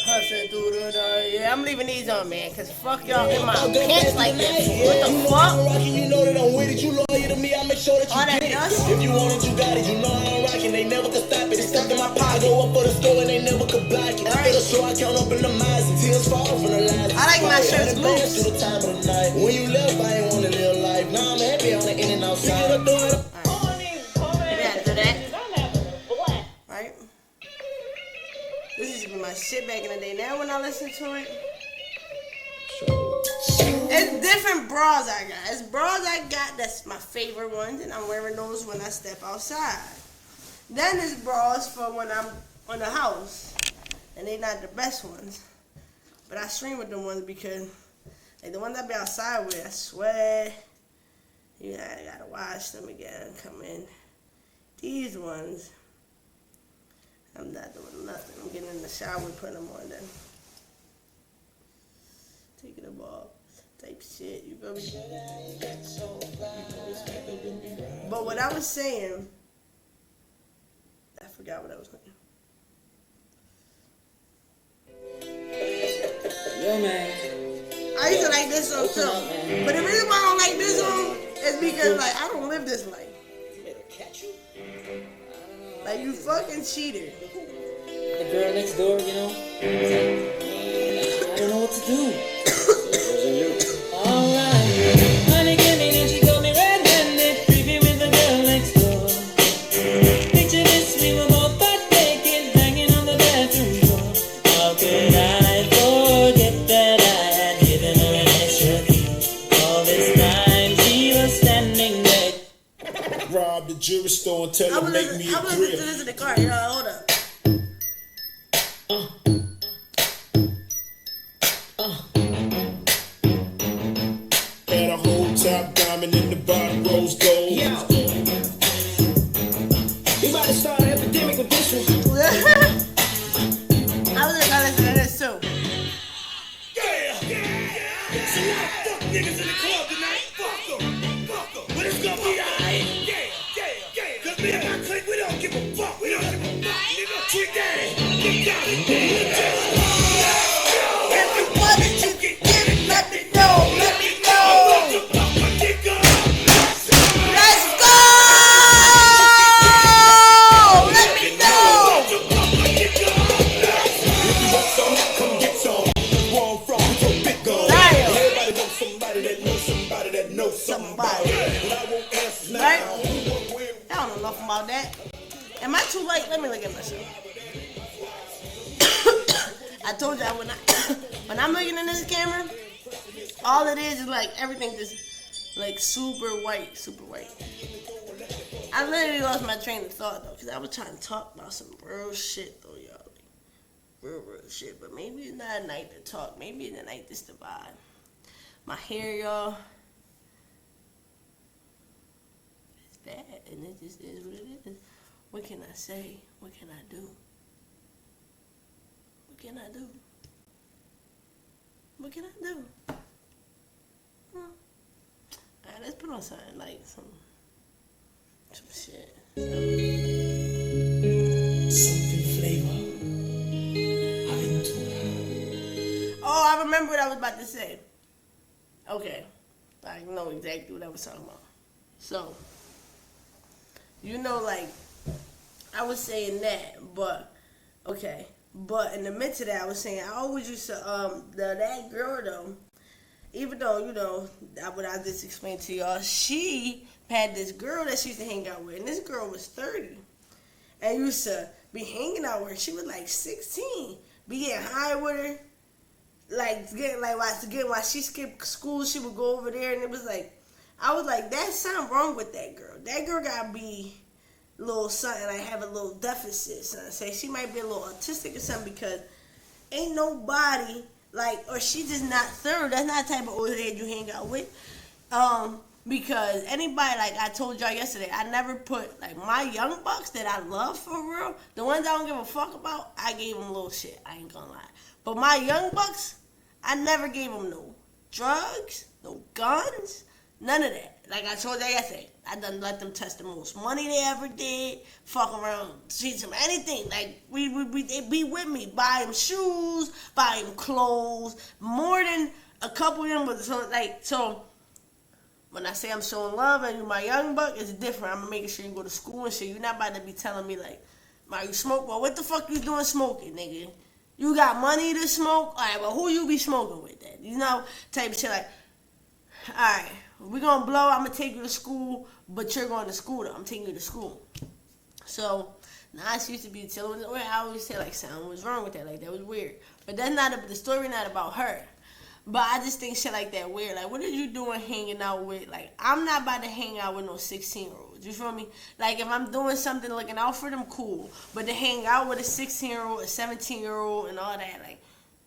Hustling through the door. Yeah, I'm leaving these on, man, cause fuck y'all in my pants like this. What the fuck? Rockin', you know that I'm with it. You loyal to me, I make sure that you All that get it. dust? If you want it, you got it. You know I'm rockin', they never could stop it. It's stuck in my pocket. Go up for the score and they never could block it. For the show, I count up in the miles and tears fall from the lies. I like my shirts loose. Through the time of the night. When you left, I ain't wanna live life. Now I'm happy on the in and outside. Maybe I do that. Right? This used to be my shit back in the day. Now when I listen to it, it's different bras I got. It's bras I got that's my favorite ones, and I'm wearing those when I step outside. Then it's bras for when I'm on the house, and they not the best ones. But I stream with them ones because like the ones I be outside with, I swear, you know, I gotta wash them again, come in. These ones, I'm not doing nothing. I'm getting in the shower, putting them on then. Taking them off. Type shit, you feel me? But what I was saying, I forgot what I was saying. Yo, man. I used to like this song too. But the reason why I don't like this song is because like I don't live this life. Like you fucking cheater. The girl next door, you know? I don't know what to do. Alright. Honey came in and she got me red-handed, creepy with the girl next door. Picture this, we were both butt naked, hanging on the bathroom door. How could I forget that I had given her an extra key? All this time she was standing there. Rob the jewelry store and tell I her was make listening, me a I was listening to grill. this in the car. Yo, hold up. Had a whole top diamond in the bottom rose gold. Yeah. We about to start an epidemic with this one. I was listening to this too. Yeah. So now fuck niggas in the club tonight. Fuck them. But it's gonna be alright. Yeah. Cause me and my clique, we don't give a fuck. We don't give a fuck, nigga. Trick that. Get down and If you want it, you can get it. Let me know. Let me know. Let's go. Let me know. come get some. Where I'm from, we throw big guns. Damn. Everybody wants somebody that knows somebody that knows somebody. But I won't answer now. Right? I don't know enough about that. Am I too late? Let me look at myself. I told y'all when I'm looking in this camera, all it is like everything just like super white. I literally lost my train of thought though, because I was trying to talk about some real shit though, y'all. Like, real shit. But maybe it's not a night to talk. Maybe it's a night just to vibe. My hair, y'all. It's bad, and it just is what it is. What can I say? What can I do? What can I do? What can I do? Alright, let's put on something like some shit. Something flavor. Oh, I remember what I was about to say. Okay, I know exactly what I was talking about. So, you know, like, I was saying that, but, okay. But in the midst of that, I was saying, I always used to, that girl, though, even though, you know, what I just explained to y'all, she had this girl that she used to hang out with, and this girl was 30, and used to be hanging out with her. She was like 16, be getting high with her, like getting like while she skipped school, she would go over there, and it was like, I was like, there's something wrong with that girl. That girl gotta be a little something, like have a little deficit. So I say she might be a little autistic or something, because ain't nobody like, or she just not thorough. That's not the type of old head you hang out with. Because anybody, like I told y'all yesterday, I never put, like, my young bucks that I love for real, the ones I don't give a fuck about, I gave them a little shit. I ain't gonna lie. But my young bucks, I never gave them no drugs, no guns, none of that. Like I told y'all yesterday, I done let them touch the most money they ever did, fuck around, treat them anything. Like, they be with me, buy them shoes, buy them clothes, more than a couple of them, but so, when I say I'm showing love and you my young buck, it's different. I'm making sure you go to school and shit. You're not about to be telling me like, "Ma, you smoke?" Well, what the fuck you doing smoking, nigga? You got money to smoke? Alright, well, who you be smoking with then? You know, type of shit like, alright, we gonna blow, I'm gonna take you to school, but you're going to school though. I'm taking you to school. So, now she used to be chilling with I always say like something was wrong with that. Like, that was weird. But that's not, the story not about her. But I just think shit like that weird. Like, what are you doing hanging out with? Like, I'm not about to hang out with no 16-year-olds. You feel me? Like, if I'm doing something looking out for them, cool. But to hang out with a 16-year-old, a 17-year-old, and all that, like,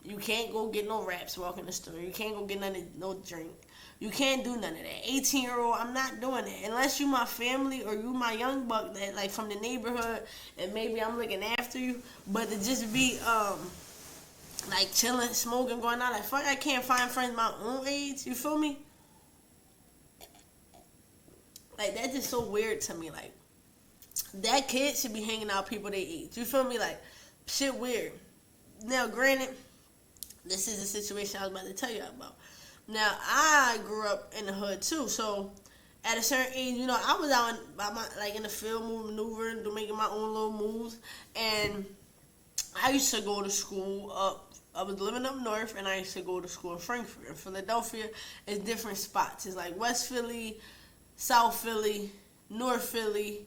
you can't go get no wraps walking the store. You can't go get no drink. You can't do none of that. 18-year-old, I'm not doing that. Unless you my family or you my young buck that, like, from the neighborhood, and maybe I'm looking after you. But to just be, like, chilling, smoking, going out. Like, fuck, I can't find friends my own age. You feel me? Like, that's just so weird to me. Like, that kid should be hanging out with people their age. You feel me? Like, shit weird. Now, granted, this is the situation I was about to tell you about. Now, I grew up in the hood, too. So, at a certain age, you know, I was out in the field, maneuvering, making my own little moves. And I used to go to school I was living up north, and I used to go to school in Frankfurt. In Philadelphia, it's different spots. It's like West Philly, South Philly, North Philly,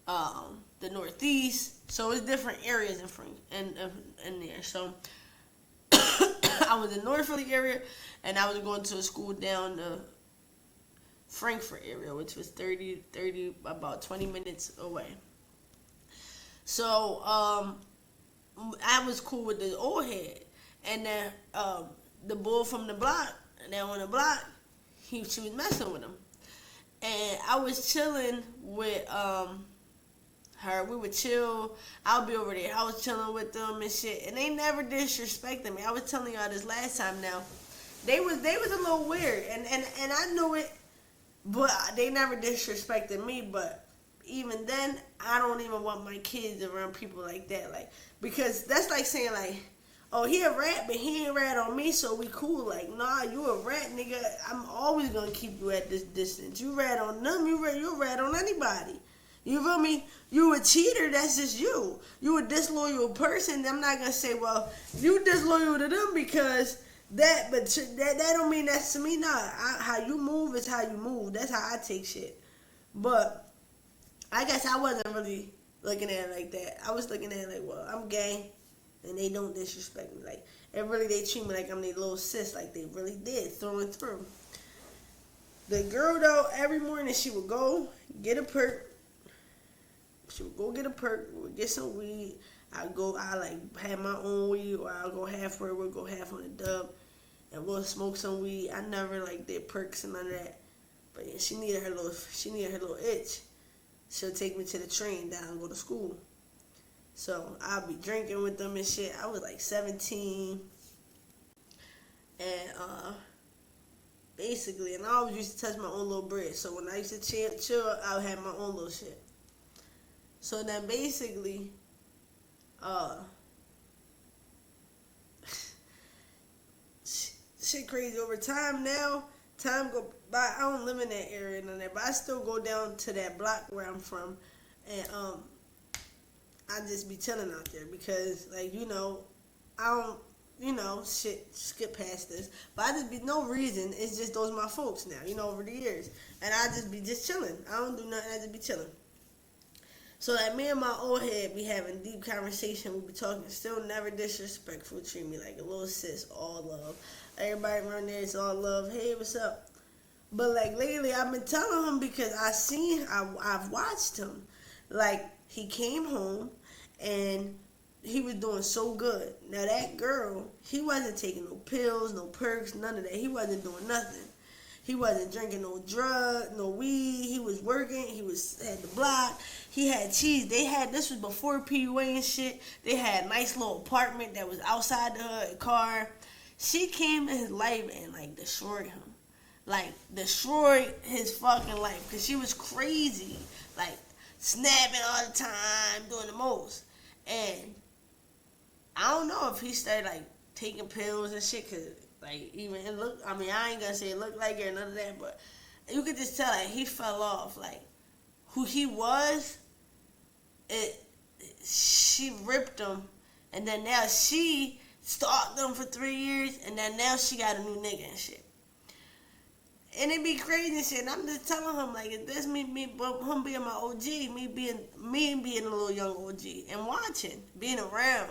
the Northeast. So it's different areas in there. So I was in North Philly area, and I was going to a school down the Frankfurt area, which was about 20 minutes away. So, I was cool with the old head, and then the bull from the block, and then on the block, she was messing with him, and I was chilling with her. We would chill. I'll be over there. I was chilling with them and shit, and they never disrespected me. I was telling y'all this last time. Now, they was a little weird, and I knew it, but they never disrespected me. But even then, I don't even want my kids around people like that, like, because that's like saying like, oh, he a rat, but he ain't rat on me, so we cool. Like, nah, you a rat, nigga. I'm always gonna keep you at this distance. You rat on them, you rat on anybody. You feel me? You a cheater, that's just you. You a disloyal person. I'm not gonna say, well, you disloyal to them because that, but that don't mean that's to me. Nah, how you move is how you move. That's how I take shit. But I guess I wasn't really looking at it like that. I was looking at it like, well, I'm gay, and they don't disrespect me. Like, and really they treat me like I'm their little sis, like they really did, through and through. The girl, though, every morning she would go get a perk. She would go get a perk, we would get some weed. I like have my own weed, or I'll go half where we'll go half on the dub, and we'll smoke some weed. I never like did perks and none of that. But yeah, she needed her little itch. She'll take me to the train down and go to school. So I'll be drinking with them and shit. I was like 17. And basically, and I always used to touch my own little bread. So when I used to chill, I would have my own little shit. So then basically, shit crazy over time now. Time go by. I don't live in that area none of that, but I still go down to that block where I'm from, and I just be chilling out there because, like, you know, I don't, you know, shit, skip past this, but I just be no reason. It's just those my folks now, you know, over the years, and I just be chilling. I don't do nothing. I just be chilling. So like me and my old head be having deep conversation. We be talking, still never disrespectful. Treat me like a little sis, all love. Everybody around there is all love. Hey, what's up? But like lately, I've been telling him because I've watched him. Like he came home and he was doing so good. Now that girl, he wasn't taking no pills, no perks, none of that. He wasn't doing nothing. He wasn't drinking no drug, no weed. He was working. He had the block. He had cheese. This was before PUA and shit. They had a nice little apartment that was outside the hood, car. She came in his life and like destroyed him. Like destroyed his fucking life because she was crazy. Like snapping all the time, doing the most. And I don't know if he started like taking pills and shit, cause like even it looked. I mean, I ain't gonna say it looked like it or none of that, but you could just tell like he fell off. Like who he was, she ripped him, and then now she stalked him for 3 years, and then now she got a new nigga and shit. And it be crazy and shit. And I'm just telling him like, if that's me, but him being my OG, me being a little young OG, and watching, being around.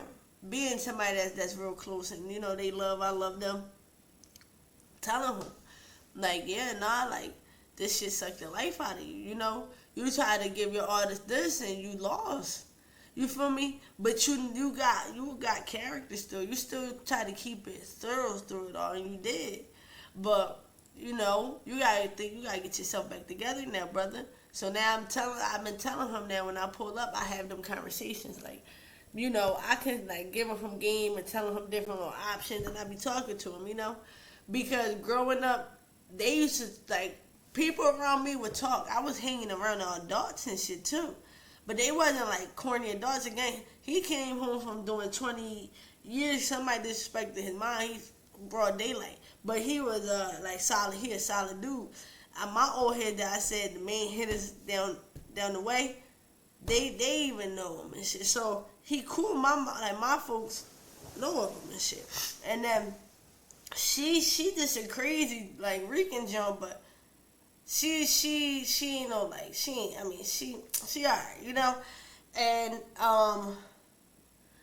Being somebody that's real close and you know I love them. Telling him, like, yeah, nah, like this shit sucked the life out of you. You know, you tried to give your artist this and you lost. You feel me? But you got character still. You still try to keep it thorough through it all, and you did. But you know, you gotta get yourself back together now, brother. So now I've been telling him that when I pull up, I have them conversations like. You know, I can like give him game and tell him different little options, and I be talking to him. You know, because growing up, they used to like people around me would talk. I was hanging around the adults and shit too, but they wasn't like corny adults. Again, he came home from doing 20 years. Somebody disrespected his mind. He's broad daylight, but he was like solid. He a solid dude. My old head that I said the main hitters down the way, they even know him and shit. So. He cool, my folks know of him and shit. And then she just a crazy like Rican jump, but she ain't no like she alright, you know. And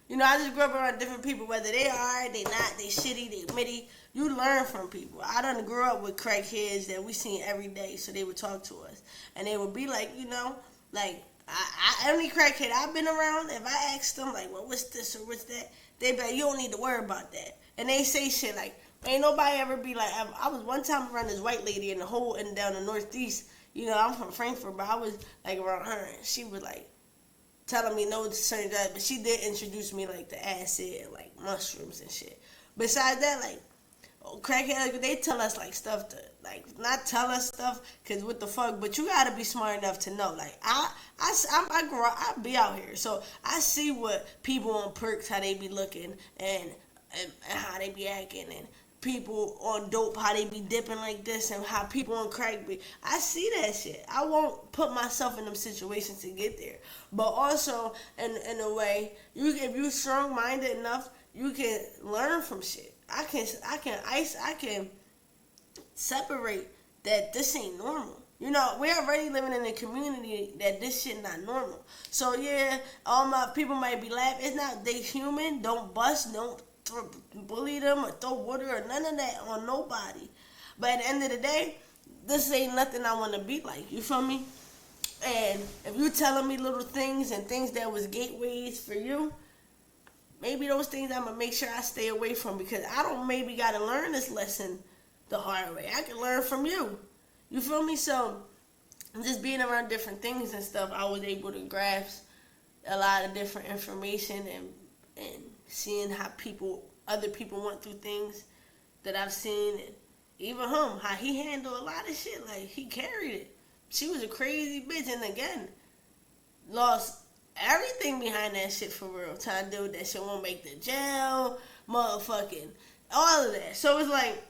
you know, I just grew up around different people, whether they alright, they not, they shitty, they mitty. You learn from people. I done grew up with crackheads that we seen every day, so they would talk to us, and they would be like, you know, like. Every crackhead I've been around, if I ask them, like, well, what's this or what's that, they be like, you don't need to worry about that. And they say shit like, ain't nobody ever be like, I was one time around this white lady in the whole, and down the Northeast, you know, I'm from Frankfurt, but I was, like, around her, and she was, like, telling me no to certain guys, but she did introduce me, like, to acid and, like, mushrooms and shit. Besides that, like, crackheads, they tell us like stuff to like not tell us stuff because what the fuck, but you gotta be smart enough to know. Like I be out here, so I see what people on perks how they be looking and how they be acting, and people on dope how they be dipping like this, and how people on crack be. I see that shit. I won't put myself in them situations to get there, but also in a way, if you strong minded enough, you can learn from shit. I can separate that this ain't normal. You know, we're already living in a community that this shit not normal. So yeah, all my people might be laughing. It's not, they human. Don't bust, don't bully them or throw water or none of that on nobody. But at the end of the day, this ain't nothing I want to be like. You feel me? And if you telling me little things and things that was gateways for you, maybe those things I'm going to make sure I stay away from, because I don't maybe got to learn this lesson the hard way. I can learn from you. You feel me? So, just being around different things and stuff, I was able to grasp a lot of different information and seeing how other people went through things that I've seen. And even him, how he handled a lot of shit. Like, he carried it. She was a crazy bitch. And again, lost everything behind that shit for real. Trying to do that shit, won't make the jail, motherfucking, all of that. So it's like,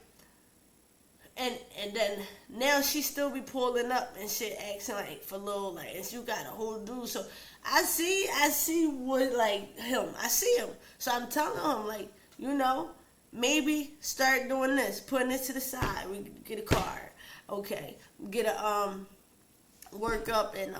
and then now she still be pulling up and shit, acting like for little, like, and you got a whole dude. So I see what, like, him. I see him. So I'm telling him, like, you know, maybe start doing this, putting this to the side. We get a car, okay, get a work up and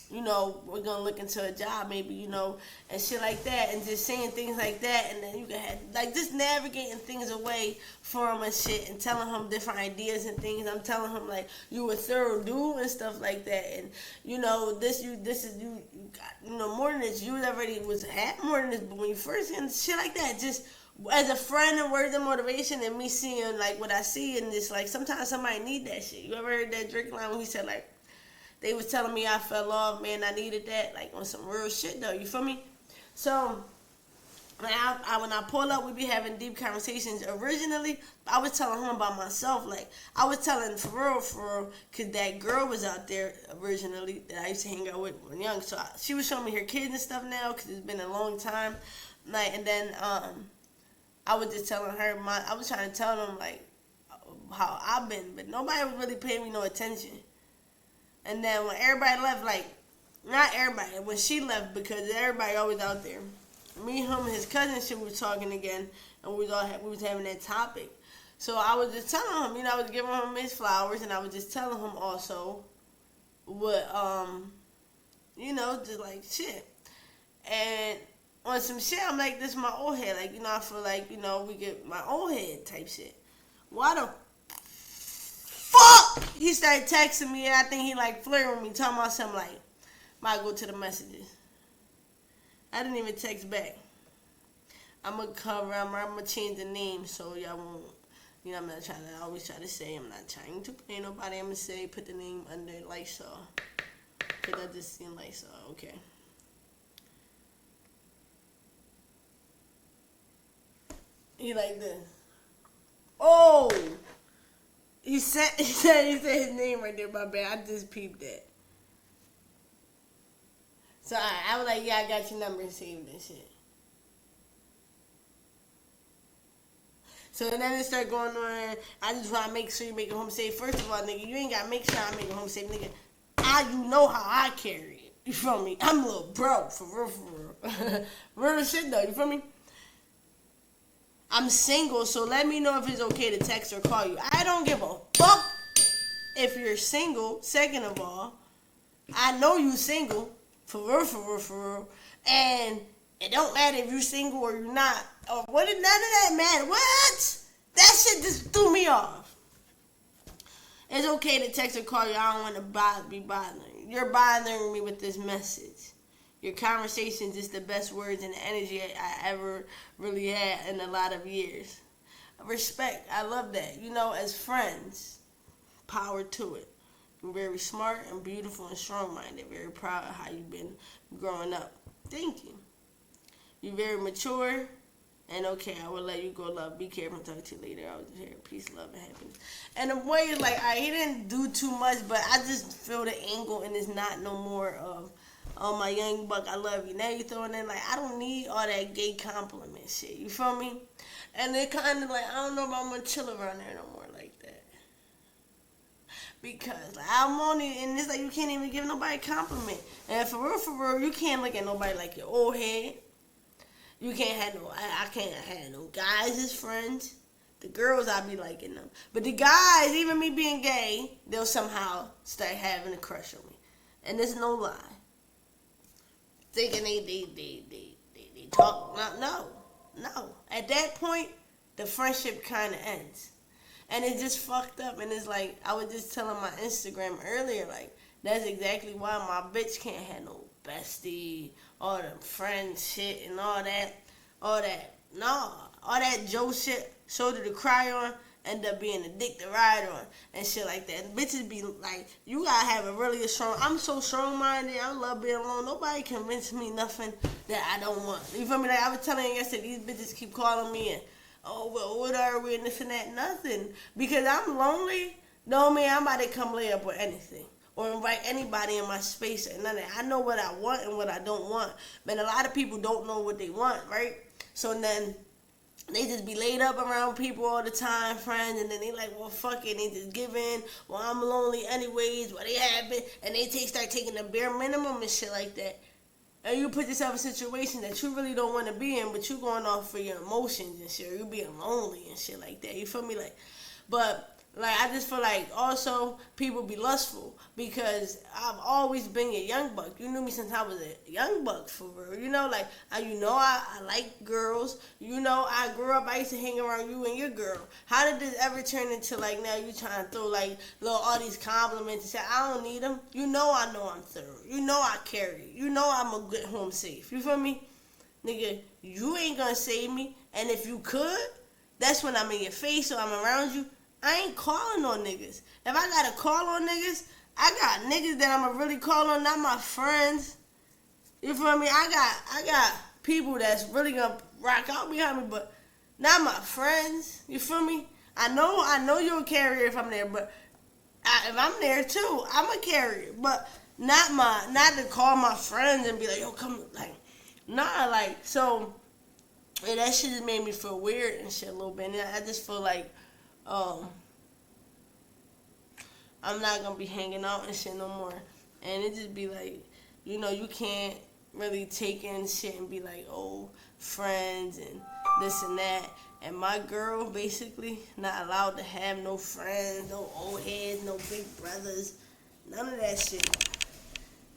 you know, we're gonna look into a job maybe, you know, and shit like that, and just saying things like that, and then you can have, like, just navigating things away from him and shit, and telling him different ideas and things. I'm telling him, like, you a thorough dude and stuff like that, and, you know, you got, you know, more than this, you already had more than this, but when you first and shit like that, just as a friend and words of motivation, and me seeing, like, what I see, and just, like, sometimes somebody need that shit. You ever heard that Drake line when he said, like, they was telling me I fell off, man, I needed that, like, on some real shit, though, you feel me? So, when I pull up, we be having deep conversations. Originally, I was telling him about myself, like, I was telling for real, because that girl was out there originally that I used to hang out with when young, so she was showing me her kids and stuff now, because it's been a long time, like, and then, I was just telling her, I was trying to tell them, like, how I've been, but nobody was really paying me no attention. And then when everybody left, like, not everybody, when she left, because everybody always out there, me, him, and his cousin, she was talking again, and we was having that topic. So I was just telling him, you know, I was giving him his flowers, and I was just telling him also what, you know, just like shit. And on some shit, I'm like, this is my old head. Like, you know, I feel like, you know, we get my old head type shit. Why the fuck? He started texting me, and I think he, like, flirting with me, talking about something like, might go to the messages. I didn't even text back. I'm going to change the name so y'all won't, you know, I always try to say, I'm not trying to pay nobody. I'm going to say, put the name under Lysol. Because I just seen Lysol, okay. He like this. Oh! He said his name right there, my bad. I just peeped that. So I was like, yeah, I got your number and saved that shit. So then it started going on. I just want to make sure you make it home safe. First of all, nigga, you ain't got to make sure I make it home safe, nigga. You know how I carry it. You feel me? I'm a little bro, for real. Real shit, though. You feel me? I'm single, so let me know if it's okay to text or call you. I don't give a fuck if you're single. Second of all, I know you single. For real. And it don't matter if you're single or you're not. Or what? None of that matter. What? That shit just threw me off. It's okay to text or call you. I don't want to be bothering you. You're bothering me with this message. Your conversations is the best words and energy I ever really had in a lot of years. Respect. I love that. You know, as friends, power to it. You're very smart and beautiful and strong-minded. Very proud of how you've been growing up. Thank you. You're very mature. And okay, I will let you go, love. Be careful. Talk to you later. I was here. Peace, love, and happiness. And the way, like, he didn't do too much, but I just feel the angle, and it's not no more of, oh, my young buck, I love you. Now you throwing in, like, I don't need all that gay compliment shit. You feel me? And it kind of, like, I don't know if I'm going to chill around there no more like that. Because, like, I'm only, and it's like you can't even give nobody a compliment. And for real, you can't look at nobody like your old head. You can't have I can't have no guys as friends. The girls, I be liking them. But the guys, even me being gay, they'll somehow start having a crush on me. And there's no lie. Thinking they talk. No. At that point, the friendship kind of ends. And it's just fucked up. And it's like, I was just telling my Instagram earlier, like, that's exactly why my bitch can't have no bestie, all the friend shit and all that. All that Joe shit, shoulder to cry on, end up being a dick to ride on and shit like that. And bitches be like, you gotta have I'm so strong-minded, I love being alone. Nobody convince me nothing that I don't want. You feel me? Like I was telling you yesterday, these bitches keep calling me and, oh, well, what are we and this and that? Nothing. Because I'm lonely, don't mean I'm about to come lay up with anything. Or invite anybody in my space or none of that. I know what I want and what I don't want. But a lot of people don't know what they want, right? So then they just be laid up around people all the time, friends, and then they like, well, fuck it, they just give in. Well, I'm lonely anyways, what they happen, and they start taking the bare minimum and shit like that. And you put yourself in situations that you really don't want to be in, but you going off for your emotions and shit, or you being lonely and shit like that. You feel me? Like, but Like, I just feel like also people be lustful because I've always been a young buck. You knew me since I was a young buck, for real. You know, like, I like girls. You know, I grew up, I used to hang around you and your girl. How did this ever turn into, like, now you trying to throw, like, all these compliments and say, I don't need them. You know I'm thorough. You know I carry. You know I'm a good home safe. You feel me? Nigga, you ain't gonna save me. And if you could, that's when I'm in your face or I'm around you. I ain't calling on niggas. If I gotta call on niggas, I got niggas that I'ma really call on, not my friends. You feel me? I got people that's really gonna rock out behind me, but not my friends. You feel me? I know you're a carrier if I'm there, but if I'm there too, I'm a carrier. But not to call my friends and be like, yo, come, like, nah, like, so, yeah, that shit just made me feel weird and shit a little bit. And I just feel like, I'm not gonna be hanging out and shit no more. And it just be like, you know, you can't really take in shit and be like, oh, friends and this and that. And my girl basically not allowed to have no friends, no old heads, no big brothers, none of that shit.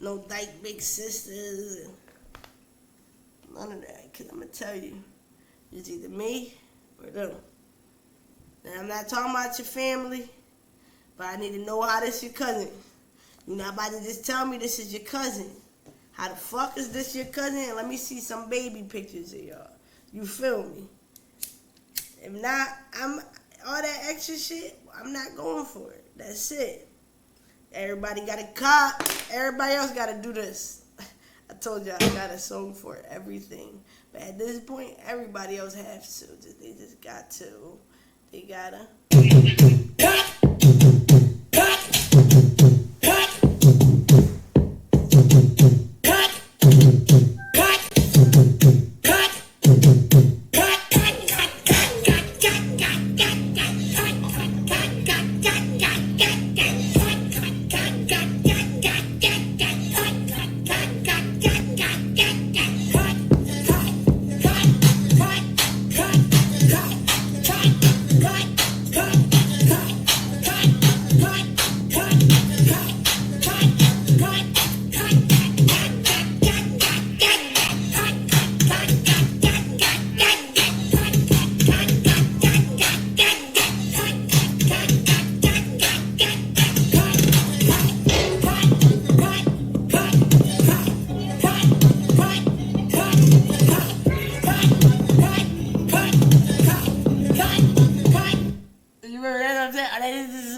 No dyke big sisters and none of that. Cause I'm gonna tell you, it's either me or them. Now, I'm not talking about your family, but I need to know how this your cousin. You're not about to just tell me this is your cousin. How the fuck is this your cousin? Let me see some baby pictures of y'all. You feel me? If not, I'm all that extra shit, I'm not going for it. That's it. Everybody got a cop. Everybody else got to do this. I told y'all I got a song for everything. But at this point, everybody else has to. They just got to. They gotta.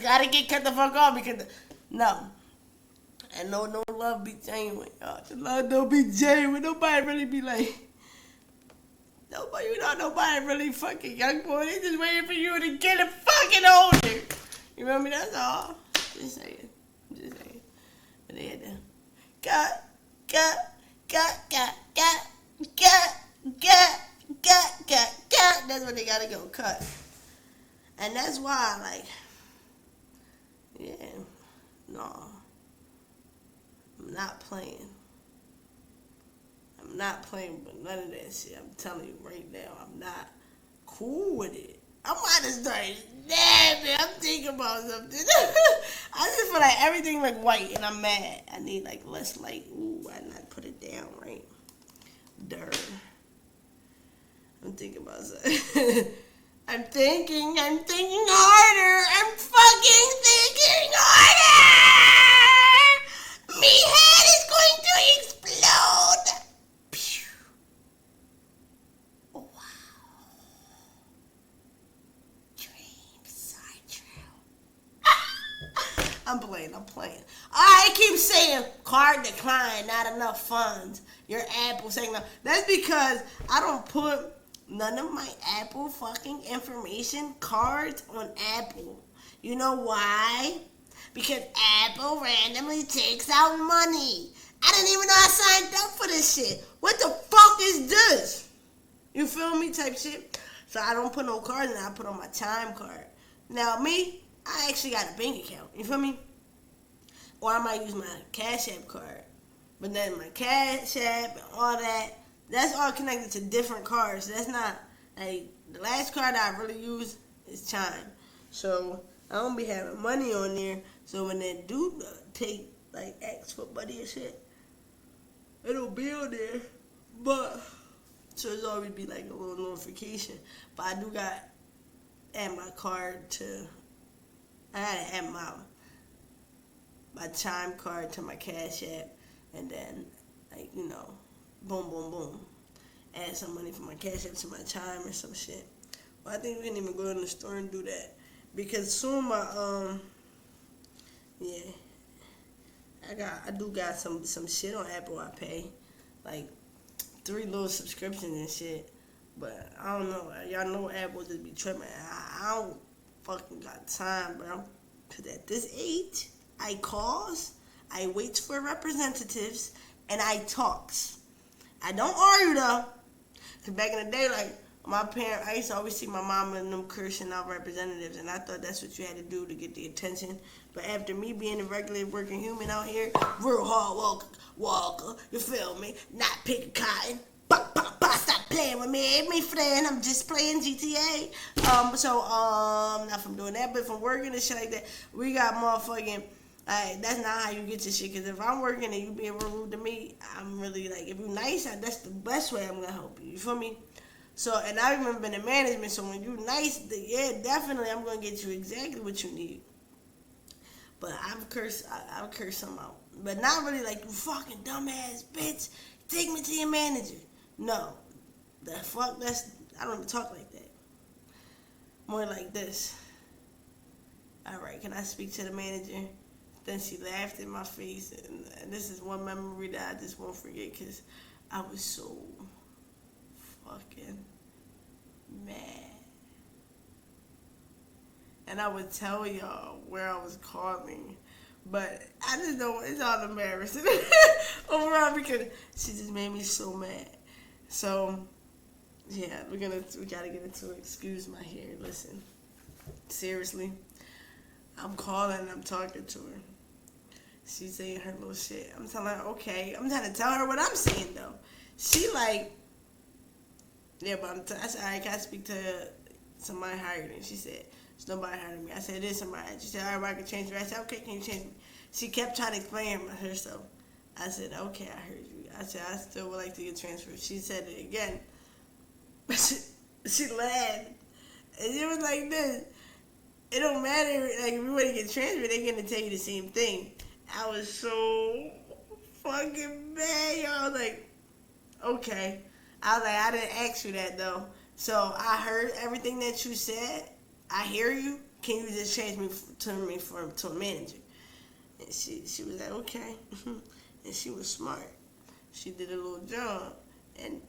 Gotta get cut the fuck off because no. And no love be genuine, y'all. The love don't be genuine. Nobody really be like nobody really fucking young boy. They just waiting for you to get fucking older. You remember me? That's all. Just saying. But they had to cut. That's when they gotta go cut. And that's why, like, yeah, no, I'm not playing. I'm not playing with none of that shit. I'm telling you right now, I'm not cool with it. I might have started, damn it, I'm thinking about something. I just feel like everything like white and I'm mad. I need like less light. Ooh, I not put it down right. Dirt. I'm thinking about something. I'm thinking harder. I'm fucking thinking harder. Me head is going to explode. Pew. Wow. Dreams are true. I'm playing. I keep saying card decline, not enough funds. Your Apple saying no. That's because I don't put none of my Apple fucking information cards on Apple. You know why? Because Apple randomly takes out money. I didn't even know I signed up for this shit. What the fuck is this? You feel me? Type shit. So I don't put no cards in. I put on my time card. Now me, I actually got a bank account. You feel me? Or I might use my Cash App card. But then my Cash App and all that, that's all connected to different cards. That's not, like, the last card I really use is Chime. So, I don't be having money on there. So when they do ask for money and shit, it'll be on there. But so it's always be like a little notification. But I do got add my card to. I had to add my Chime card to my Cash App, and then boom, boom, boom, add some money from my Cash App to my Chime or some shit. Well, I think we can even go in the store and do that because soon my I do got some shit on Apple I pay, like 3 little subscriptions and shit. But I don't know. Y'all know Apple just be tripping. I don't fucking got time, bro. Cause at this age, I calls, I waits for representatives, and I talks. I don't argue though. Cause back in the day, like my parents, I used to always see my mama and them cursing out representatives, and I thought that's what you had to do to get the attention. But after me being a regular working human out here, real hard walker, you feel me? Not picking cotton. Stop playing with me, my friend. I'm just playing GTA. Not from doing that, but from working and shit like that, we got motherfucking. That's not how you get your shit. Cause if I'm working and you being real rude to me, I'm really like, if you nice, that's the best way I'm gonna help you. You feel me? So, and I remember been in management. So when you nice, yeah, definitely I'm gonna get you exactly what you need. But I've cursed some out, but not really like you fucking dumbass bitch. Take me to your manager. No, the fuck, I don't even talk like that. More like this. All right, can I speak to the manager? Then she laughed in my face, and this is one memory that I just won't forget because I was so fucking mad. And I would tell y'all where I was calling, but I just don't, it's all embarrassing overall because she just made me so mad. So, yeah, we gotta get into it. Excuse my hair. Listen, seriously, I'm calling and I'm talking to her. She's saying her little shit. I'm telling her, okay. I'm trying to tell her what I'm saying, though. She like, yeah, but I said, all right, can I speak to somebody higher than? She said, there's nobody higher than me. I said, there's somebody. She said, all right, I can change her. I said, okay, can you change me? She kept trying to explain herself. I said, okay, I heard you. I said, I still would like to get transferred. She said it again. She laughed. And it was like this. It don't matter, like, if you want to get transferred, they're going to tell you the same thing. I was so fucking mad, y'all. I was like, okay. I was like, I didn't ask you that, though. So I heard everything that you said. I hear you. Can you just change me to a manager? And she was like, okay. And she was smart. She did a little job. And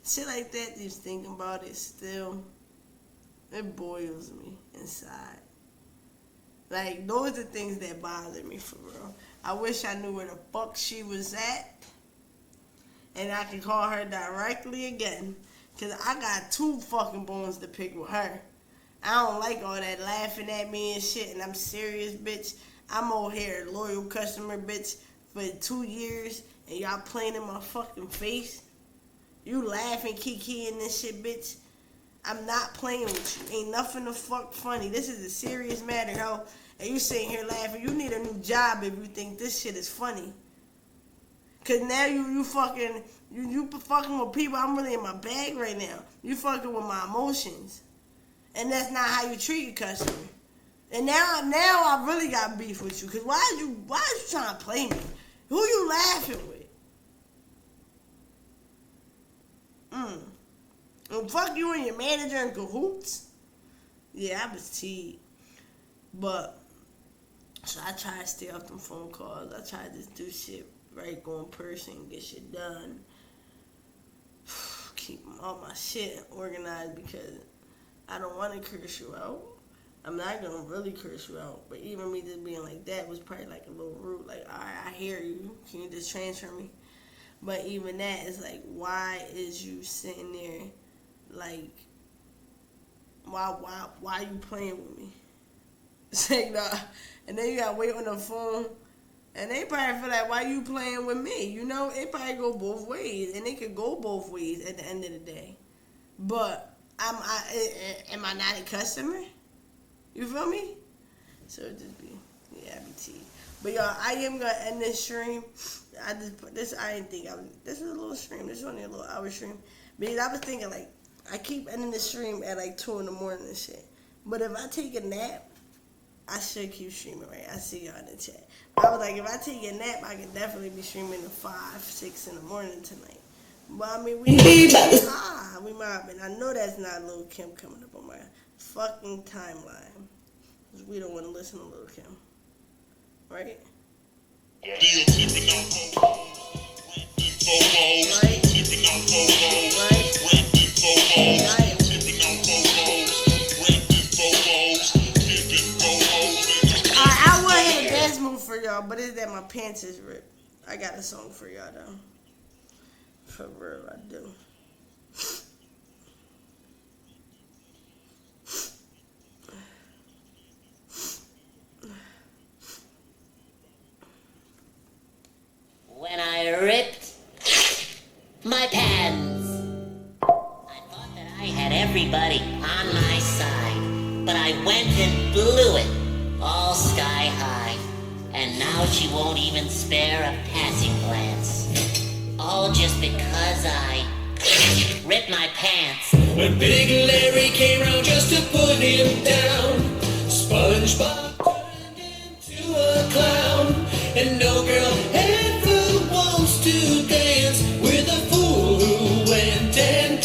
shit like that, just thinking about it still, it boils me inside. Like, those are things that bother me for real. I wish I knew where the fuck she was at. And I can call her directly again. Because I got 2 fucking bones to pick with her. I don't like all that laughing at me and shit. And I'm serious, bitch. I'm over here, loyal customer, bitch, for 2 years. And y'all playing in my fucking face. You laughing, kikiing this shit, bitch. I'm not playing with you. Ain't nothing the fuck funny. This is a serious matter, ho. And you sitting here laughing. You need a new job if you think this shit is funny. Cause now you fucking with people. I'm really in my bag right now. You fucking with my emotions. And that's not how you treat a customer. And now I really got beef with you. Cause why are you trying to play me? Who you laughing with? And fuck you and your manager in cahoots? Yeah, I was teed. But, so I try to stay off them phone calls. I try to just do shit right, go in person, get shit done. Keep all my shit organized because I don't want to curse you out. I'm not going to really curse you out. But even me just being like that was probably like a little rude. Like, all right, I hear you. Can you just transfer me? But even that is like, why is you sitting there, like, why you playing with me? It's like, nah. And then you gotta wait on the phone, and they probably feel like, why you playing with me? You know, it probably go both ways, and it could go both ways at the end of the day. But am I not a customer? You feel me? So it just be, yeah, BT. But y'all, I am gonna end this stream. I just put this. I didn't think this is a little stream. This is only a little hour stream. Because I was thinking like, I keep ending the stream at like 2 in the morning and shit. But if I take a nap, I should keep streaming, right? I see y'all in the chat. But I was like, if I take a nap, I could definitely be streaming at 5, 6 in the morning tonight. But I mean, we mobbing. I know that's not Lil' Kim coming up on my fucking timeline. Because we don't want to listen to Lil' Kim. Right? Yeah. I wasn't in a dance move for y'all, but it's that my pants is ripped. I got a song for y'all though. For real, I do. When I ripped my pants, I thought that I had everybody on my side, but I went and blew it all sky high, and now she won't even spare a passing glance, all just because I ripped my pants. When Big Larry came round just to put him down, SpongeBob turned into a clown, and no girl ever wants to dance with a fool who went and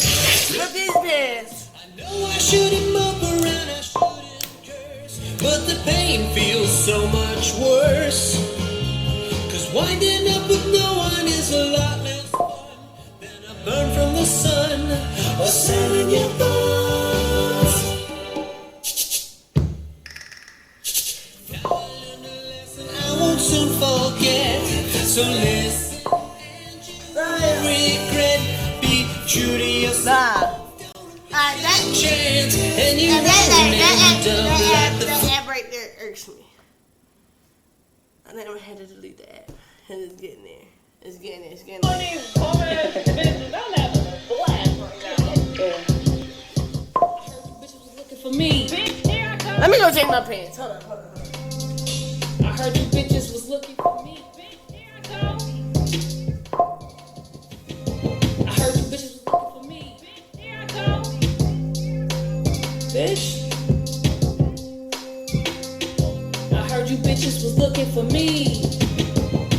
Rip his pants. I know I shoot him up around, I shoot him curse, but the pain feels so much worse. Cause winding up with no one is a lot less fun than a burn from the sun or selling your bones. Now I learned a lesson I won't soon forget. So listen and you won't regret. Be true to yourself. That Chance and you won't end up like the app right there irks me. I never had to delete the app. And it's getting there. It's getting there. It's getting there. Let me go change my pants. Hold on. I heard you bitches was looking for me. I heard you bitches was looking for me. Bitch. I heard you bitches was looking for me.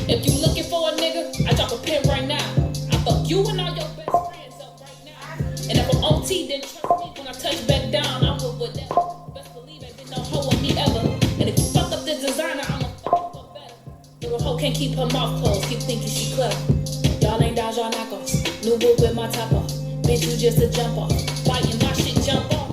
If you looking for a nigga, I drop a pin right now. I fuck you and all your best friends up right now. And if I'm OT, then trust me, when I touch back down, I'm with whatever. Best believe it, there's no hoe with me ever. And if you fuck up this designer, I'ma fuck you up better. Little hoe can't keep her mouth closed, keep thinking she clever. Y'all ain't down, y'all knockoffs. New book with my top off. Bitch, you just a jump off. Fighting my shit, jump off.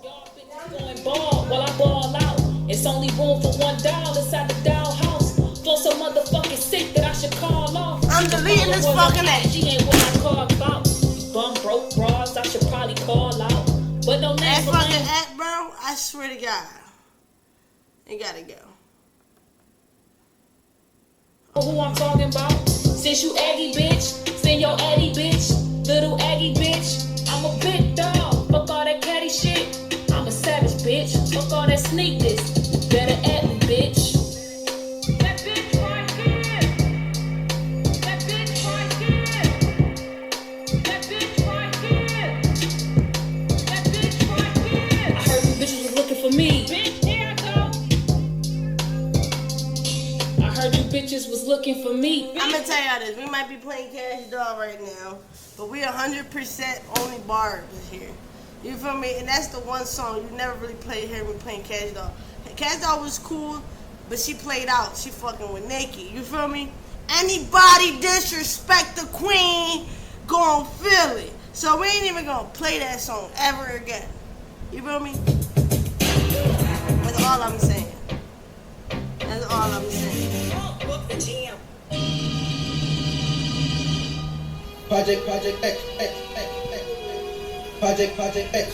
Y'all bitches going ball while I ball out. It's only room for one doll inside the doll house. Flow so motherfucking sick that I should call off. I'm deleting this fucking app. She ain't what I call about. Bum broke bras, I should probably call out. But no That name for fucking lame. app, bro, I swear to God. It gotta go. Who I'm talking about? Since you Aggie bitch, send your Addy bitch, little Aggie bitch. I'm a big dog, fuck all that catty shit. I'm a savage bitch, fuck all that sneakness. Better at me, bitch. That bitch right here. That bitch right here. That bitch right here. That bitch right here. I heard you bitches was looking for me. Bitch, here I go. I heard you bitches was looking for me. I'm gonna tell y'all this. We might be playing Cash Doll right now, but we 100% only barbs here. You feel me? And that's the one song you never really played here. We playing Cash Doll. Cash Doll was cool, but she played out. She fucking with Nicki. You feel me? Anybody disrespect the queen, gon' feel it. So we ain't even gonna play that song ever again. You feel me? That's all I'm saying. That's all I'm saying. Project X, Project X.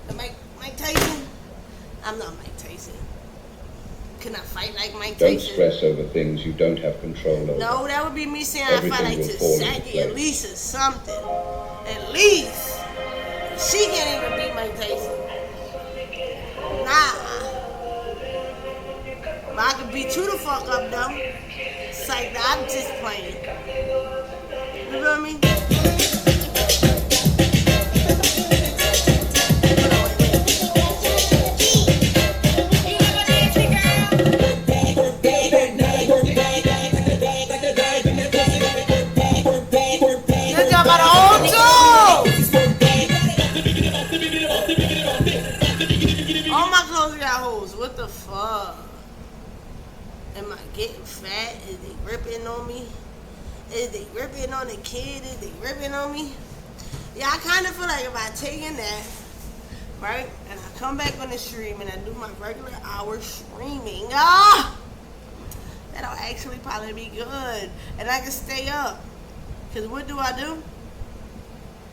The Mike Tyson? I'm not Mike Tyson. Can I fight like Mike Don't Tyson? stress over things you don't have control over. No, that would be me saying I fight Everything like will fall into Tasaki at place. least or something. At least. She can't even beat Mike Tyson. Nah. But I can beat you the fuck up though. It's like I'm just playing. You feel me? This y'all got a whole too! All my clothes got holes. What the fuck? Am I getting fat? Is they ripping on me? Is they ripping on the kid? Is they ripping on me? Yeah, I kind of feel like if I take a nap, right, and I come back on the stream and I do my regular hour streaming, that'll actually probably be good. And I can stay up. Because what do?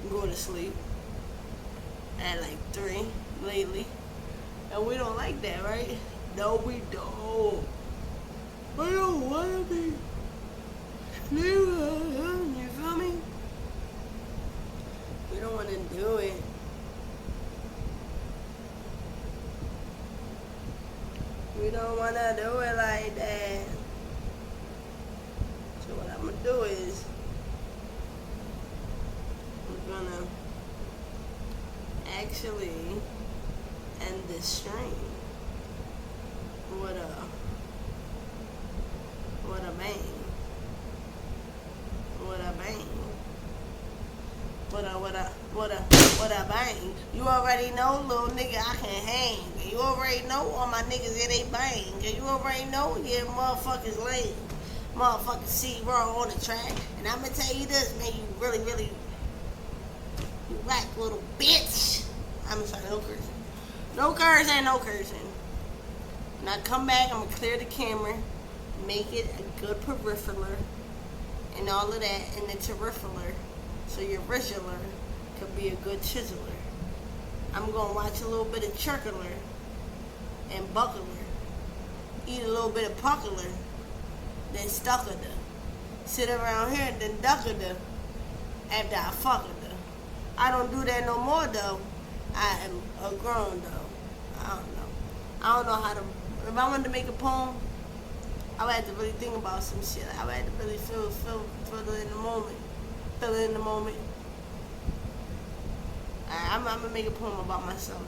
Go to sleep at like 3 lately. And we don't like that, right? No, we don't. We don't want to be sleeping. You feel me? We don't want to do it. We don't want to do it like that. So what I'm going to do is I'm going to actually end this stream with a bang. With a bang. You already know, little nigga, I can hang. You already know all my niggas, yeah, they bang. You already know, yeah, motherfuckers lame. Motherfuckers see raw on the track. And I'm gonna tell you this, man, you really, you whack little bitch. I'm sorry, no cursing. No cursing, no cursing. When I come back, I'm gonna clear the camera, make it a good peripheral, and all of that in the peripheral, so your visualer could be a good chiseler. I'm gonna watch a little bit of churkler and buckler, eat a little bit of puckler, then stucker the. Sit around here and then ducker the after I fucker the. I don't do that no more though. I am a grown though. I don't know how to. If I wanted to make a poem, I would have to really think about some shit. I would have to really feel it in the moment. Feel it in the moment. I'm gonna make a poem about myself.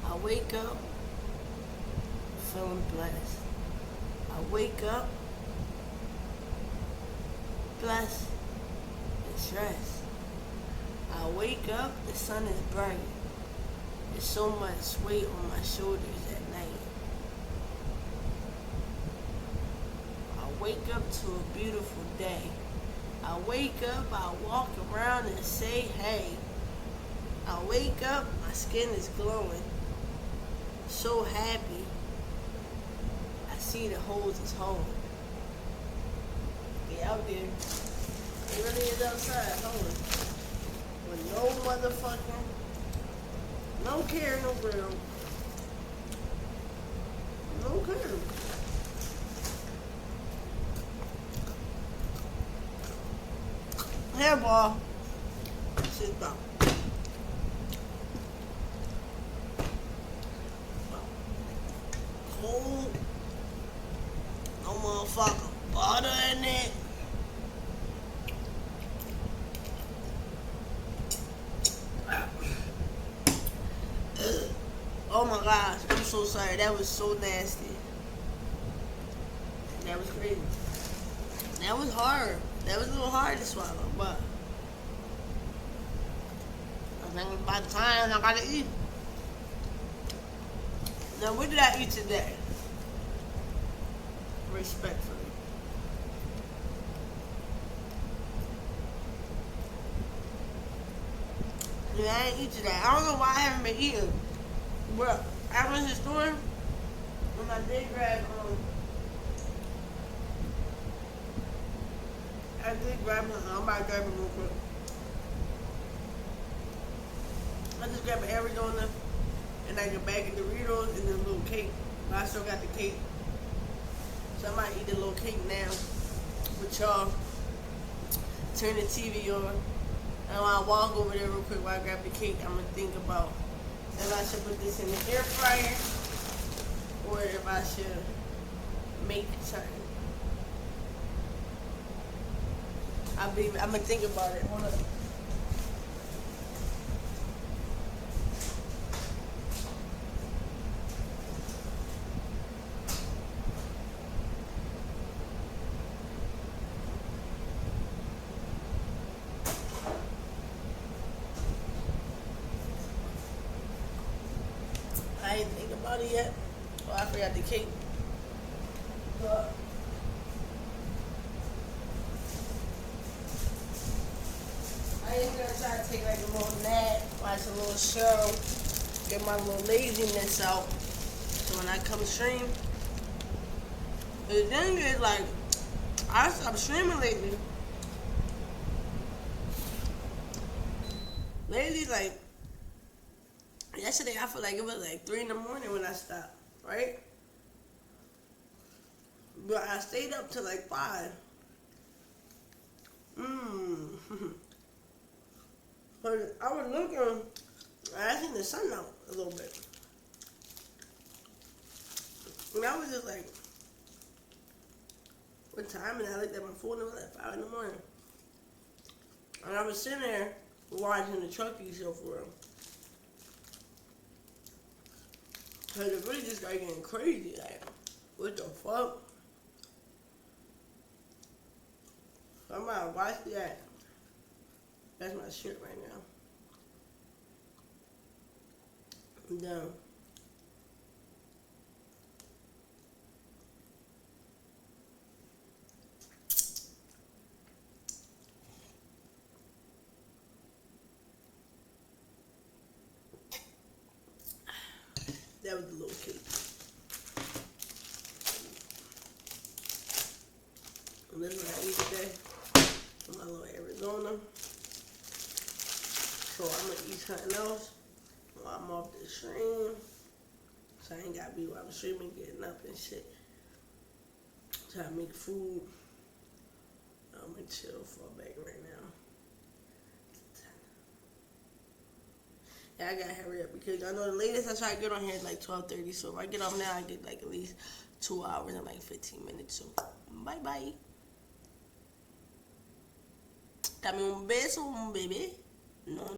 I wake up feeling blessed. I wake up blessed and stressed. I wake up, the sun is bright. There's so much weight on my shoulders at night. I wake up to a beautiful day. I wake up, I walk around and say, hey. I wake up, my skin is glowing. So happy. I see the holes is home. Get out there. It really is outside, holding. With no motherfucking, no care, no grill. No care. Hairball. Sit down. Cold. No motherfucking butter in it. Oh my gosh, I'm so sorry. That was so nasty. That was crazy. That was hard. That was a little hard to swallow, but I think by the time I gotta eat. Now, what did I eat today? Respectfully. Yeah, I ain't eat today. I don't know why I haven't been eating. But I went to the store and I did grab I'm about to grab it real quick. I just grab an Arizona and like a bag of Doritos and a little cake. But I still got the cake. So I might eat a little cake now with y'all. Turn the TV on. And when I walk over there real quick while I grab the cake, I'm going to think about if I should put this in the air fryer or if I should make something. I'm going to think about it. Hold up. I didn't think about it yet. Oh, I forgot the cake. But I ain't gonna try to take like a little nap, watch a little show, get my little laziness out. So when I come stream, the thing is like, I stopped streaming lately. Lately, like, yesterday I feel like it was like 3 in the morning when I stopped, right? But I stayed up till like 5. But I was looking, I seen the sun out a little bit. And I was just like, what time? And I looked at my phone and it was like 5 in the morning. And I was sitting there watching the Chucky show for real. Cause it really just got getting crazy, like, what the fuck? So I'm about to watch that. That's my shit right now. I'm done. That was the little cake. And this is what I eat today. My little Arizona. So I'm gonna eat something else while I'm off the stream. So I ain't gotta be while I'm streaming getting up and shit. Try to make food. I'm gonna chill for a bit right now. Yeah, I gotta hurry up because I know the latest I try to get on here is like 12:30. So if I get off now, I get like at least 2 hours and like 15 minutes. So bye bye. Dame un beso, baby. No.